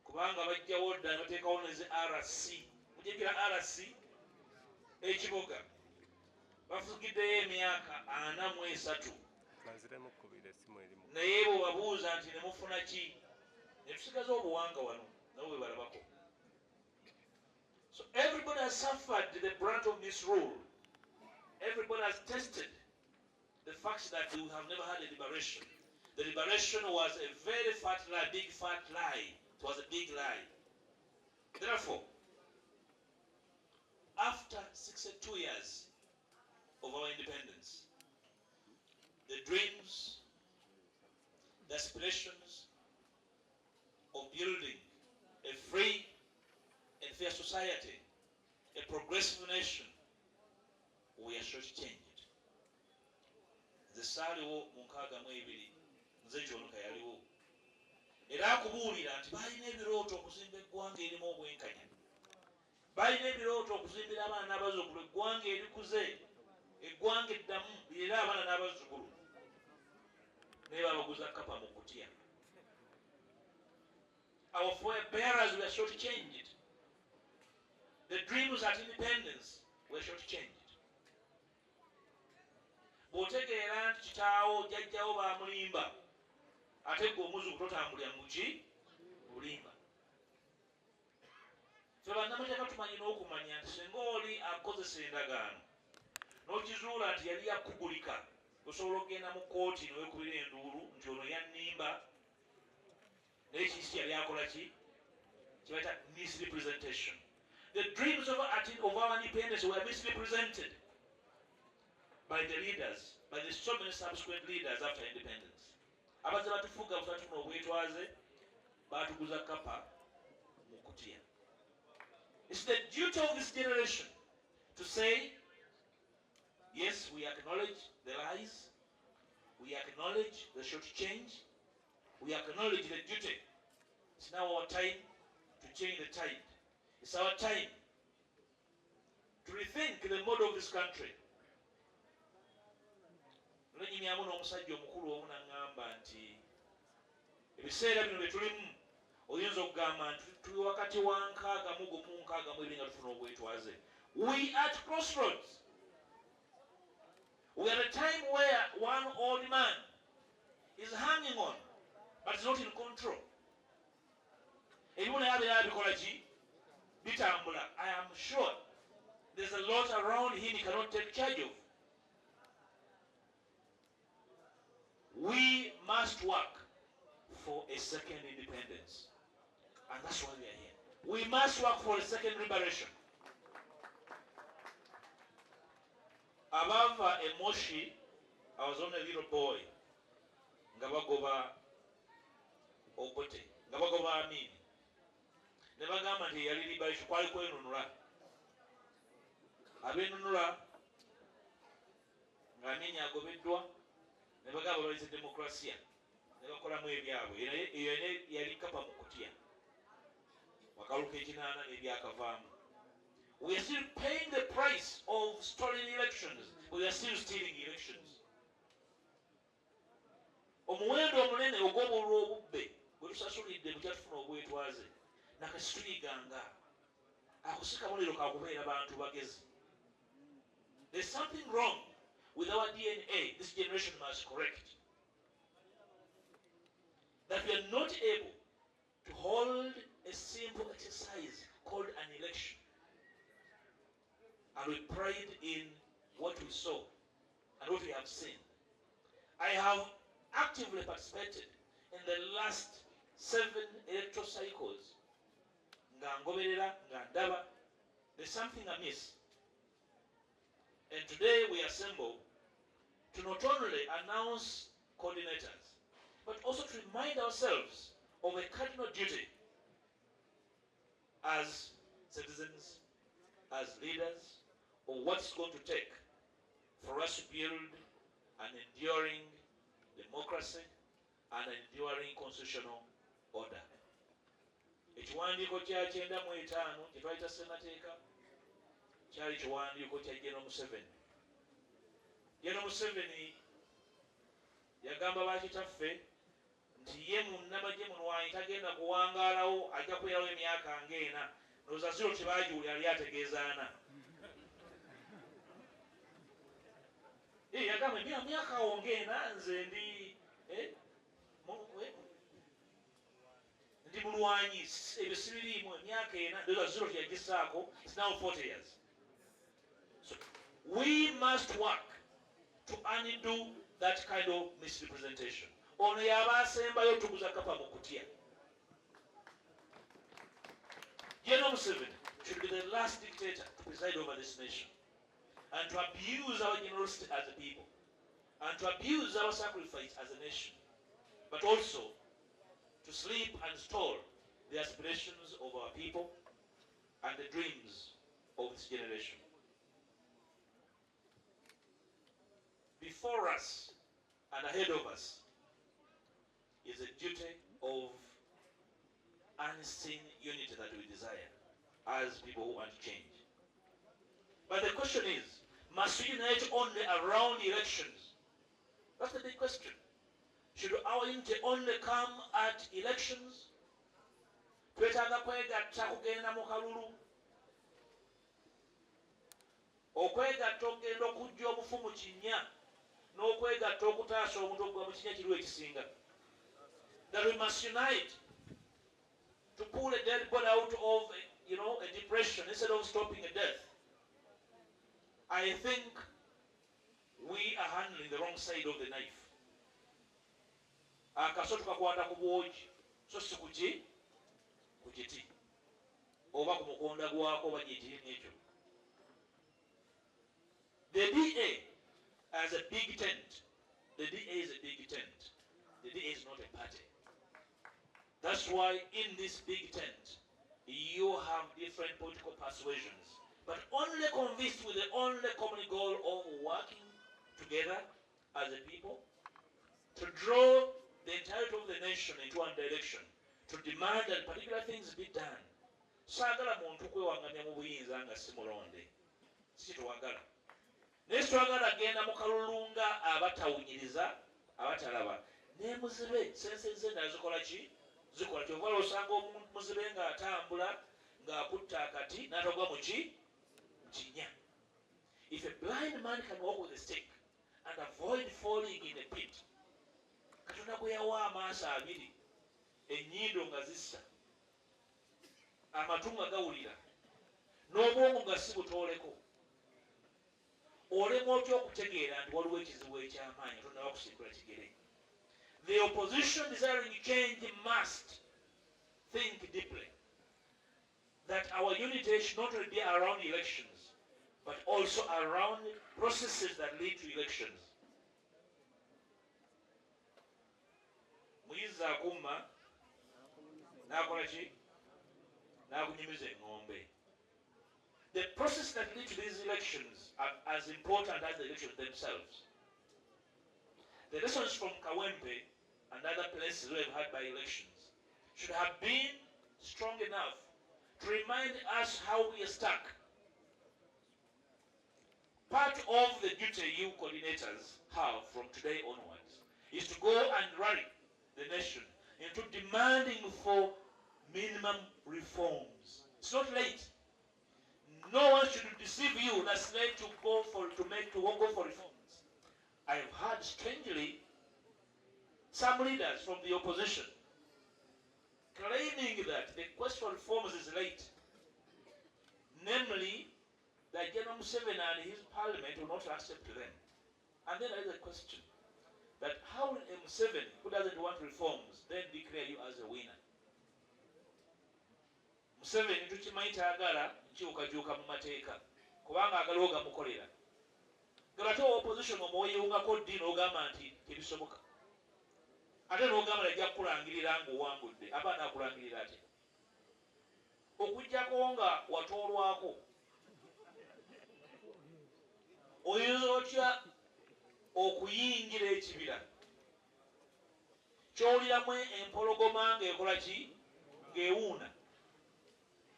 kubanga bajjawo dda bateekawo ne zi RC. Mujjukira RC ekiboga bafugiddeyo emyaka 43 naye bwe babuuza nti ne mufuna ki ne tusigaza obuwanga wano nabo bwe balabako. So everybody has suffered the brunt of misrule. Everybody has tested the fact that we have never had a liberation. The liberation was a very fat lie, big fat lie. It was a big lie. Therefore, after 62 years of our independence, the dreams, the aspirations of building a free and fair society, a progressive nation, we are shortchanged. The saaliwo mu 62 nze kyonuka yaliwo era akubuulira nti balina ebirooto okuzimba eggwanga erimu obwenkanya, balina ebirooto okuzimbira abaana n'abazzukulu eggwanga erikuze, eggwanga eddamu era abaana n'abazzukulu, naye babaguza kapa mu kutya. Our forebearers were short-changed. The dreams at independence were short-changed. Bw'otegeera nti kitaawo jjajjawo baamulimba, ate gwe omuzzukulu totambulira mu ki bulimba. Ffe bannamateeka tumanyi n'okumanya nti singa oli akozesa endagaano n'okizuula nti yali yakugulika, osobola okugenda mu kooti neweekubira enduulu nti ono yannimba, naye kisi yali akola ki kibayita misrepresentation. The dreams of our independence were misrepresented by the leaders, by the so many subsequent leaders after independence. Abazze batufuga butatuna obwetwaze batuguza kapa mu kutya. It's the duty of this generation to say, yes, we acknowledge the lies, we acknowledge the short change, we acknowledge the duty. It's now our time to change the tide. It's our time to rethink the model of this country. Lunyimyamu n'omusajja omukulu omu n'aŋŋamba nti ebiseera bino bye tulimu oyinza okugamba nti tuli wakati wa 61 nga tufuna obwetwaze. We are at crossroads. We are at a time where one old man is hanging on but is not in control. Ebimu naye abeera abikola ki bitambula. I am sure there's a lot around him he cannot take charge of. We must work for a second independence. And that's why we are here. We must work for a second liberation. Above Emoshi, I was only a little boy. Ngabagoba Obote. Ngabagoba Amin. Never gama nti yali liberation kwali kwenunula. Abenunula nga Amin agobeddwa. Ne bagamba balwanyisa demokrasiya ne bakolamu ebyabwe. Eyo yali kapa mu kutya wakaluka ekinaana n'ebyakavaamu. We are still paying the price of stolen elections. We are still stealing elections. Omuwendo omunene ogw'obulwa obubbe gwe tusasulidde bwe kyatufuna obwetwaze nakasi tuyiganga akusika muliro kakubeera bantu bagezi. There's something wrong with our DNA. This generation must correct. That we are not able to hold a simple exercise called an election. And we pride in what we saw and what we have seen. I have actively participated in the last 7 electoral cycles. There's something amiss. And today we assemble to not only announce coordinators, but also to remind ourselves of a cardinal duty as citizens, as leaders, of what it's going to take for us to build an enduring democracy and an enduring constitutional order. Ekiwandiiko kya 95 kye twayita Ssenateeka kyali kiwandiiko kya General Museveni. General Museveni yagamba bakitaffe nti ye munnamagye munwanyi tagenda kuwangaalawo ajja kwerawo emyaka ng'ena ndowooza ziro tebagiwulira yali ategeezaana. Yagamba emyaka awo ng'ena nze ndi mulwanyi ebyo sibiriimu emyaka ena ndowooza ziro teyagisaako. It's now 40 years. So we must work to undo that kind of misrepresentation. Ono yaba asembayo tuguza kapa mu kutya. General Museveni should be the last dictator to preside over this nation and to abuse our generosity as a people and to abuse our sacrifice as a nation, but also to sleep and stall the aspirations of our people and the dreams of this generation. Before us and ahead of us is a duty of unseen unity that we desire as people who want change. But the question is, must we unite only around elections? That's the big question. Should our unity only come at elections? Twetaaga kwegatta kugenda mu kalulu, okwegatta okugenda okujja obufu mu kinnya, n'okwegatta okutaasa omuntu okugwa mu kinnya kiriwo ekisinga. That we must unite to pull a dead body out of, a depression instead of stopping a death. I think we are handling the wrong side of the knife. Akaso tukakwata ku bwogi, so si ku kiti oba ku mukonda gwako oba gyekiri n'ekyo. The DA as a big tent, the DA is a big tent. The DA is not a party. That's why in this big tent, you have different political persuasions, but only convinced with the only common goal of working together as a people to draw the entirety of the nation into one direction, to demand that particular things be done. Saagala muntu kwewangamya mu buyinza nga si mulonde. Si kitwagala. Naye twagala agenda mu kalulu nga abatawunyiriza, abatalaba. Ne muzibe sense ze nazikola ki? Zikola kyova osanga omuntu muzibe nga atambula ng'akutta akati n'atogwa mu kinnya. If a blind man can walk with a stick and avoid falling in a pit, Katonda gwe yawa amaaso abiri, ennyindo nga zissa, amatu nga gawulira, n'obwongo nga si butooleko, olema otya okutegeera nti waliwo ekizibu eky'amaanyi Katonda bakusimbula kigere. The opposition desiring change must think deeply that our unity should not only be around elections, but also around processes that lead to elections. Muyiza akumma n'akola ki? N'akunyumiza eng'ombe. The process that lead to these elections are as important as the elections themselves. The lessons from Kawempe and other places we have had by elections should have been strong enough to remind us how we are stuck. Part of the duty you coordinators have from today onwards is to go and rally the nation into demanding for minimum reforms. It's not late. No one should deceive you that's late to go for reforms. I have heard strangely some leaders from the opposition claiming that the quest for reforms is late. Namely, that General Museveni and his parliament will not accept them. And then there is a question that how will Museveni, who doesn't want reforms, then declare you as a winner? Museveni tukimanyi taagala nkyukakyuka mu mateeka kubanga agala ogamukolera. Ate opposition omweyungako ddi n'ogamba nti tebisoboka. Ate n'ogamba najja kukulangirira ng'owangudde, aba anaakulangirira ate. Okuggyako nga watoolwako, oyinza otya okuyingira ekibira ky'owuliramu empologoma ng'ekola ki? Ng'ewuuna.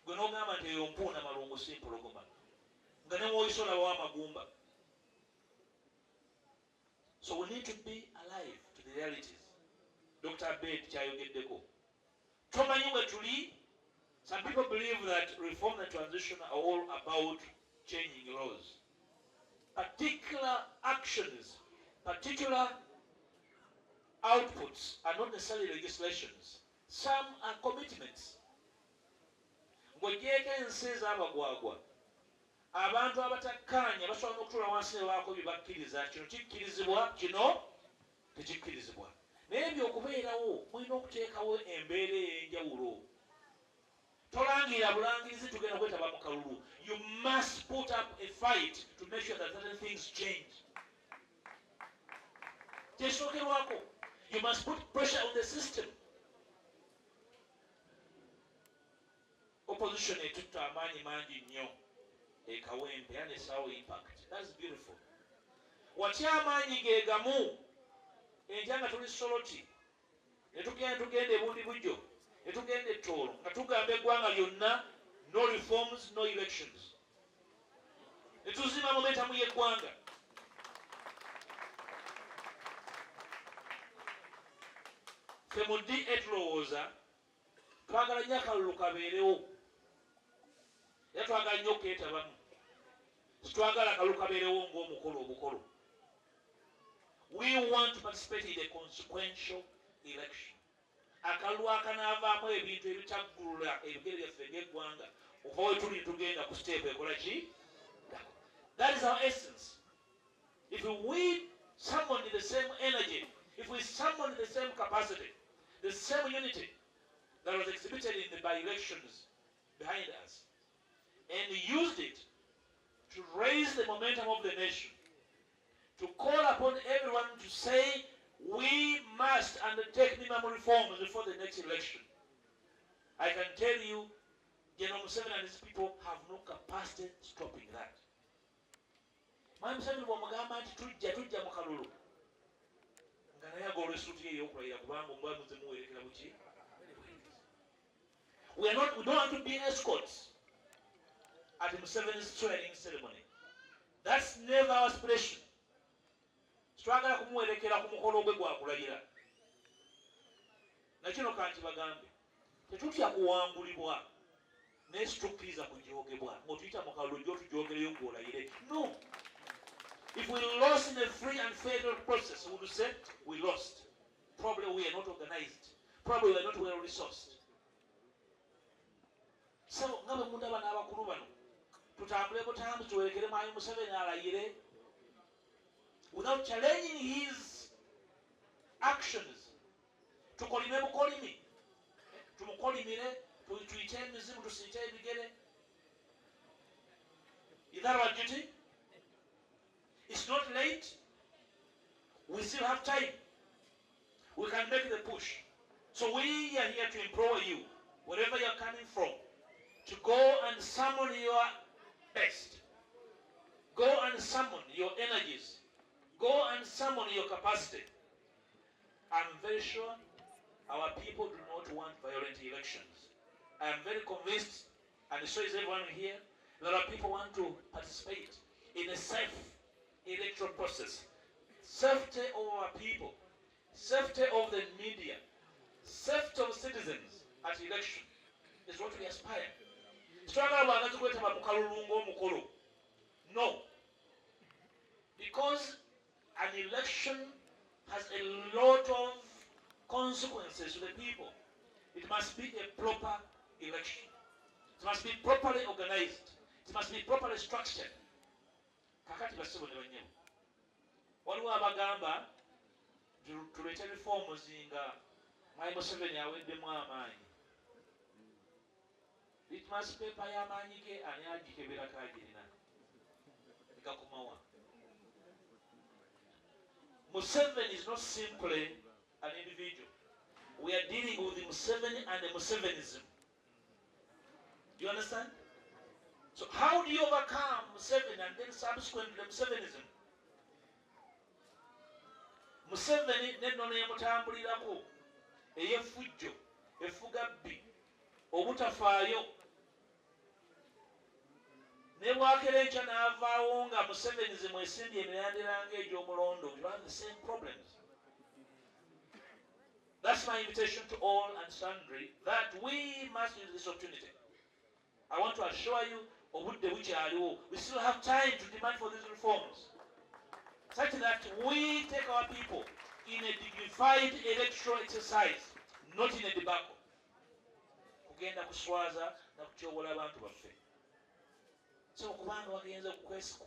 Gwe n'ogamba nti eyo mpuuna malungu si empologoma. Nga ne mwoyisola w'amagumba. So we need to be alive to the realities. Dr. Ebyabaddewo kyayogeddeko. Tomanyi bwe tuli. Some people believe that reform and transition are all about changing laws. Particular actions, particular outputs are not necessarily legislations. Some are commitments. Ng'ogyeko ensi ez'abagwagwa, abantu abatakkaanya basobola n'okutuula wansi ne baako bye bakkiriza, kino kikkirizibwa, kino tekikkirizibwa. Naye by'okubeerawo mulina okuteekawo embeera ey'enjawulo. Tolangira bulangirizi tugenda kwetaba mu kalulu. You must put up a fight to make sure that certain things change. Kyesookerwako. You must put pressure on the system. Opposition etutta amaanyi mangi nnyo ekawempe and essaawo impact. That's beautiful. Watya amaanyi ge gamu enkya nga tuli soloti ne tugenda ebundi bujjo ne tugenda ettoolo nga tugamba eggwanga lyonna no reforms no elections ne tuzima momentamu y'eggwanga. Ffe mu D8 tulowooza twagala nnyo akalulu kabeerewo era twagala nnyo okkeetabamu, situwagala akalulu kabeerewo ng'omukolo obukolo. We want to participate in a consequential election. Akalulu akanaavaamu ebintu ebitaggulula ebigere byaffe ng'eggwanga oba we tuli tugenda ku siteepu ekola ki? That is our essence. If we summon the same energy, if we summon the same capacity, the same unity that was exhibited in the by-elections behind us, and used it to raise the momentum of the nation, to call upon everyone to say, we must undertake minimum reforms before the next election. I can tell you, General Museveni and his people have no capacity stopping that. Mwami Museveni bw'omugamba nti tujja mu kalulu nga naye agolwa essuuti ye ey'okulayira kubanga omubaka muze muwerekera buki. We don't want to be escorts at Museveni's swearing ceremony. That's never our aspiration. Twagala kumuwerekera ku mukolo gwe gwa kulayira. Nakino kanti bagambe tetutya kuwangulibwa naye situkkiriza kujoogebwa ng'otuyita mu kalulu jjo tujoogereyo gw'olayire. No. If we lost in a free and fair process, we would say we lost. Probably we are not organized. Probably we are not well resourced. So, nga bwe mundaba n'abakulu bano tutambule butambi tuwerekere Mwami Museveni alayire without challenging his actions. Tukolime bukolimi, tumukolimire, tuyite emizimu, tusiyite ebigere. Is that our duty? It's not late. We still have time. We can make the push. So we are here to implore you, wherever you're coming from, to go and summon your best. Go and summon your energies. Go and summon your capacity. I'm very sure our people do not want violent elections. I am very convinced, and so is everyone here, that our people want to participate in a safe electoral process. Safety of our people, safety of the media, safety of citizens at election is what we aspire. No. Because an election has a lot of consequences to the people. It must be a proper election. It must be properly organized. It must be properly structured. Kakati basibo ne banyemu. Waliwo abagamba tuleete reforms nga Mwami Museveni aweddemu amaanyi. Litmus paper y'amaanyi ge ani agikeberako agirina. Ekakomawa. Museveni is not simply an individual. We are dealing with the Museveni and the Musevenism. Do you understand? So how do you overcome Museveni and then subsequently Musevenism? Museveni n'ennono yamutambulirako ey'effujjo, effugabbi, obutafaayo. Ne bwakera enkya n'avaawo nga Musevenism esimbye emirandira ng'egy'omulondo. You have the same problems. That's my invitation to all and sundry, that we must use this opportunity. I want to assure you, we still have time to demand for these reforms, such that we take our people in a dignified electoral exercise, not in a debacle. Kugenda kuswaza na kutyobola abantu baffe. So kubanga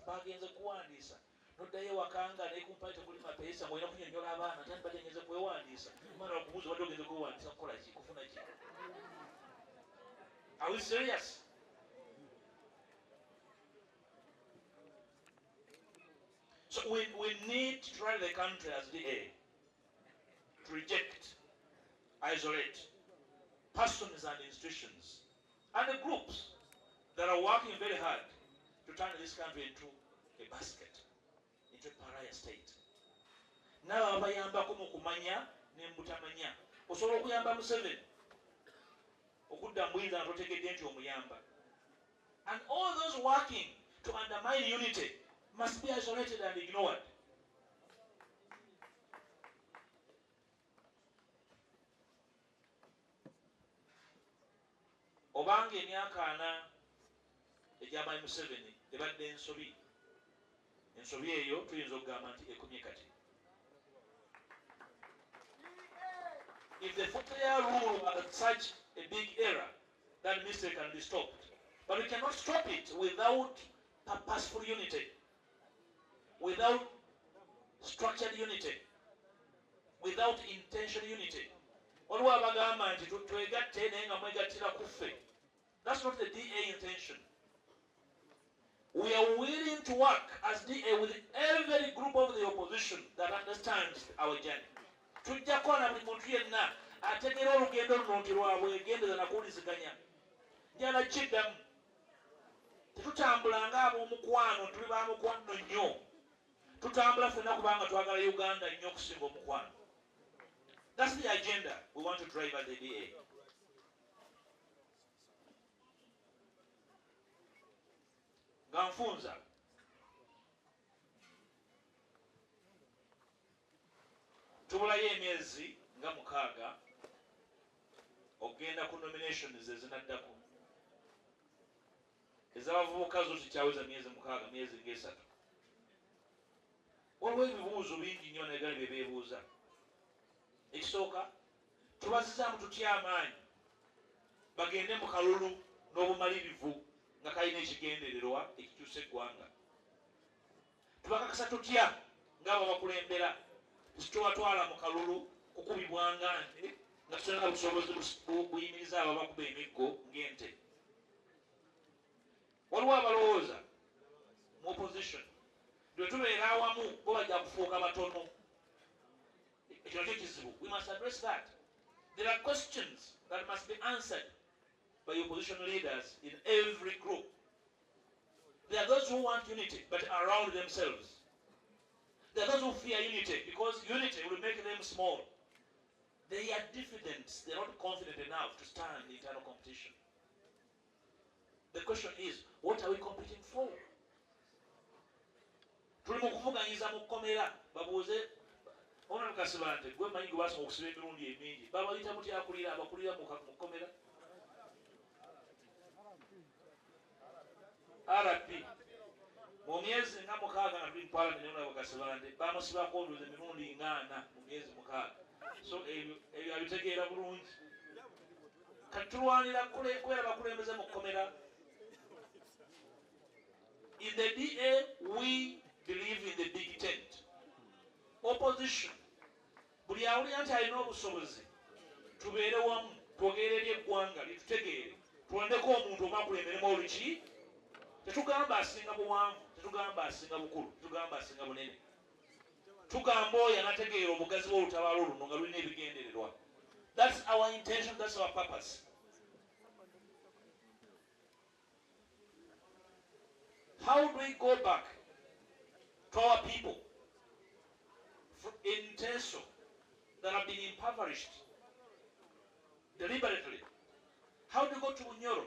bagenze kuwandiisa noddayo wakanga naye kumpale tekuli mapeesa mwena kunyonyola abaana tandi bagenze kwewandiisa omwana wakubuuza wadde ogenze kwewandiisa kukola ki kufuna ki. Are we serious? So we need to try the country as DA to reject, isolate persons and institutions and the groups that are working very hard to turn this country into a basket, into a pariah state. n'abo abayambako mu kumanya ne mu butamanya. Osobola okuyamba Museveni okudda mu buyinza nga totegedde nti omuyamba. And all those working to undermine unity must be isolated and ignored. Obanga emyaka 4 egy'amaanyi Museveni ebadde ensobi, ensobi eyo tuyinza okugamba nti ekomye kati. If the 4-year rule was such a big error, that mistake can be stopped. But we cannot stop it without purposeful unity, without structured unity, without intentional unity. Waliwo abagamba nti twegatte naye nga mwegattira ku ffe. That's not the DA intention. We are willing to work as DA with every group of the opposition that understands our journey. Tujja kukola buli muntu yenna ategeera olugendo luno nti lwabwegendeza nakuwuliziganya. Njala kiddamu. Tetutambula ng'ab'omukwano, tuli ba mukwano nnyo. Tutambula ffenna kubanga twagala Uganda nnyo okusinga omukwano. That's the agenda we want to drive at the DA. Nganfunza. Tubulayo emyezi nga 6 okugenda ku nominations ezinaddako. Ez'abavubuka zo zikyaweza myezi 6, myezi nga 3. Waliwo ebibuuzo bingi nnyo naye bye beebuuza. Ekisooka tubazizaamu tutya amaanyi bagende mu kalulu n'obumalirivu nga kalina ekigendererwa ekikyusa eggwanga. Tubakakasa tutya ng'abo bakulembera tukitwatwala mu kalulu kukubibwanga nte nga tulina busobozi buyimiriza abo bakuba emiggo ng'ente. Waliwo abalowooza mu opposition bwe tubeera awamu bo bajja kufuuka batono. Ekyo kyo kizibu. We must address that. There are questions that must be answered by opposition leaders in every group. There are those who want unity but around themselves. There are those who fear unity because unity will make them small. They are diffident. They are not confident enough to stand the internal competition. The question is, what are we competing for? Tuli mu kuvuganyiza mu kkomera babuuze ona Kasibala nti gwe manyi gwe basoma okusiba emirundi emingi babayita mutya akulira abakulira mu kkomera RP mu myezi nga 6 nga tuli mu parliament n'ona Kasibala nti bamusibako oluze emirundi nga 4 mu myezi 6. So ebyo abitegeera bulungi. Kati tulwanira kubeera bakulembeze mu kkomera. In the DA, we believe in the big tent. Opposition. Buli awulira nti alina obusobozi tubeere wamu twogerere eggwanga litutegeere tulondeko omuntu omu akulemberemu oluki. Tetugamba asinga buwanvu, tetugamba asinga bukulu, tetugamba asinga bunene. Tugamba oyo anategeera obugazi bw'olutabaalo luno nga lulina ebigendererwa. That's our intention, that's our purpose. How do we go back to our people in Teso that have been impoverished deliberately? How do we go to Unyoro,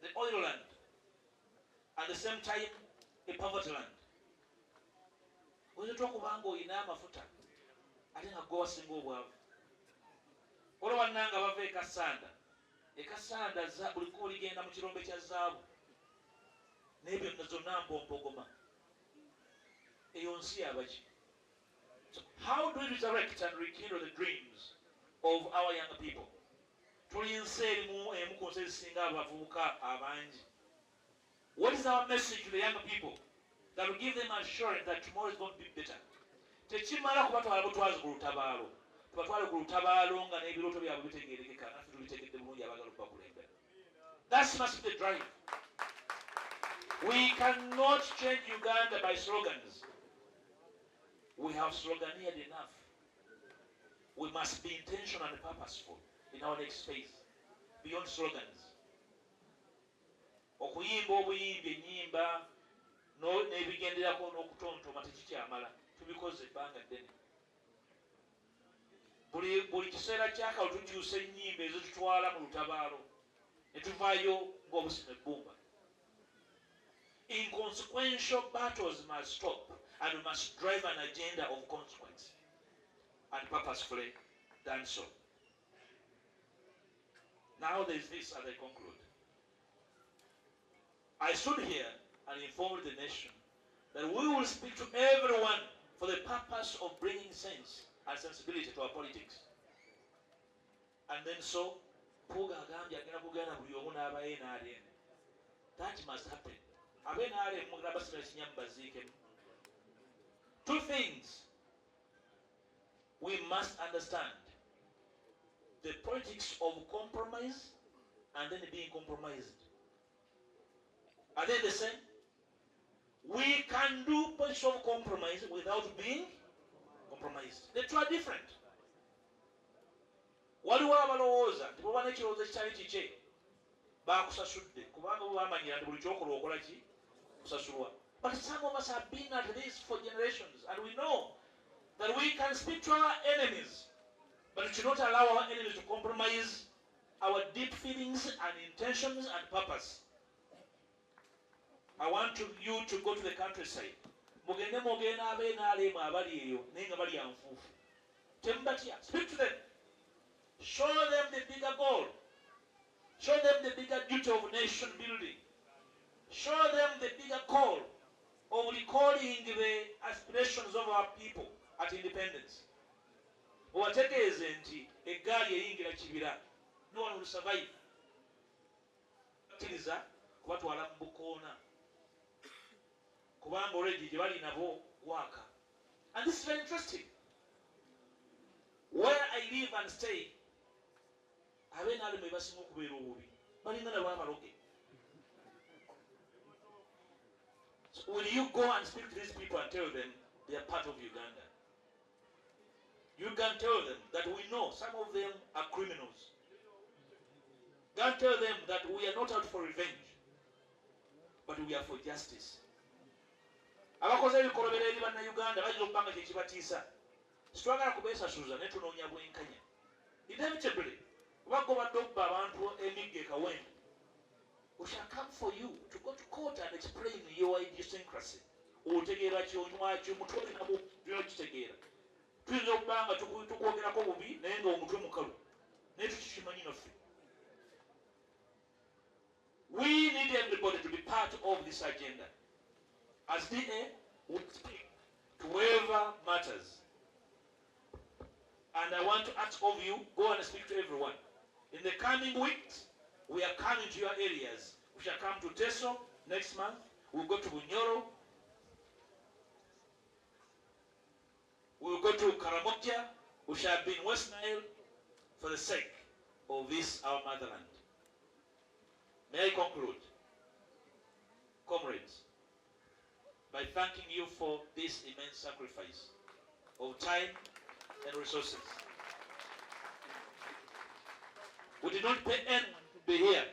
the oil land, at the same time a poverty land? Oyinza okubanga oyina amafuta ate nga gwe wasinga obwavu. Olwo bannanga bava ekasanda buliko ligenda mu kirombe kya zaabu n'ebyo zonna mpompogoma. Eyo nsi yabaki? So how do we resurrect and rekindle the dreams of our young people? Tuli nsi emu ku nsi ezisinga abavubuka abangi. What is our message to the young people that will give them assurance that tomorrow is going to be better? Tekimala kubatwala butwazi ku lutabaalo. Tubatwale ku lutabaalo nga n'ebirooto byabwe bitegeerekeka naffe tubitegedde bulungi abagala okubakulembera. That must be the drive. We cannot change Uganda by slogans. We have sloganeered enough. We must be intentional and purposeful in our next phase, beyond slogans. Okuyimba obuyimba ennyimba n'ebigenderako n'okutontoma tekikyamala. tubikoze ebbanga ddene. Buli kiseera kyakawo tukyusa ennyimba ezo tutwala mu lutabaalo ne tuvaayo ng'obusima ebbumba. Inconsequential battles must stop, and we must drive an agenda of consequence, and purposefully done so. Now there is this as I conclude. I stood here and informed the nation that we will speak to everyone for the purpose of bringing sense and sensibility to our politics. And then so, Mpuuga agambye agenda kugenda buli omu n'aba NRM. That must happen. Abe NRM mugenda basibira ekinyammu baziikemu. Two things we must understand: the politics of compromise and then being compromised. Are they the same? We can do politics of compromise without being compromised. The two are different. Waliwo abalowooza nti bw'oba n'ekirowoozo ekitali kikye baakusasudde kubanga bo bamanyira nti buli kyokola okola ki kusasulwa. But some of us have been at this for generations, and we know that we can speak to our enemies, but we should not allow our enemies to compromise our deep feelings and intentions and purpose. I want you to go to the countryside. Mugende mogenda abe n'alema abali eyo naye nga bali anfuufu. Tembatya. Speak to them. Show them the bigger goal. Show them the bigger duty of nation building. Show them the bigger call of recalling the aspirations of our people at independence. Owategeeze nti eggaali eyingira kibira no one will survive. Tiriza kubatwala mu bukoona kubanga already gye bali nabo waka. And this is very interesting. Where I live and stay, abe n'aleme basinga okubeera obubi balinga nabo abaloge. So will you go and speak to these people and tell them they are part of Uganda? You can tell them that we know some of them are criminals. You can tell them that we are not out for revenge, but we are for justice. Abakoze ebikolobero eri bannayuganda balina okubanga kyekibatiisa. Situwagala kubeesasuza ne tunoonya bwenkanya. Inevitably, kubanga obadde okubba abantu emigga ekawempe, we shall come for you to go to court and explain your idiosyncrasy. Otegeera kyonywa ky'omutwe olinamu by'okitegeera. Tuyinza okuba nga tukwogerako bubi naye ng'omutwe mukalu naye tukikimanyi naffe. We need everybody to be part of this agenda. As DA, we speak to whoever matters. And I want to ask of you, go and speak to everyone. In the coming weeks, we are coming to your areas. We shall come to Teso next month. We'll go to Bunyoro. We'll go to Karamoja. We shall be in West Nile for the sake of this, our motherland. May I conclude, comrades, by thanking you for this immense sacrifice of time and resources. We did not pay anyone to be here.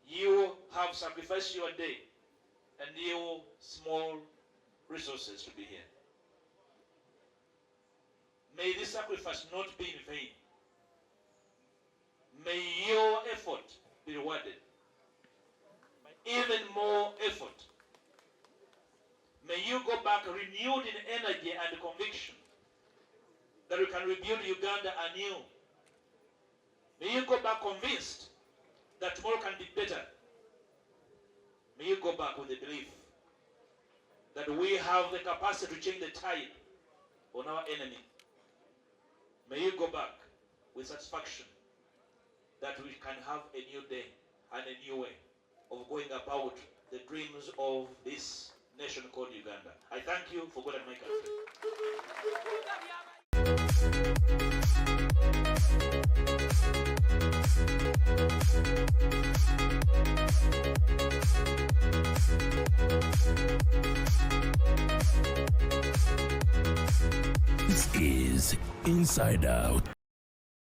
You have sacrificed your day and your small resources to be here. May this sacrifice not be in vain. May your effort be rewarded by even more effort. May you go back renewed in energy and conviction that we can rebuild Uganda anew. May you go back convinced that tomorrow can be better. May you go back with the belief that we have the capacity to change the tide on our enemy. May you go back with satisfaction that we can have a new day and a new way of going about the dreams of this nation called Uganda. I thank you for God and my country. This is Inside Out.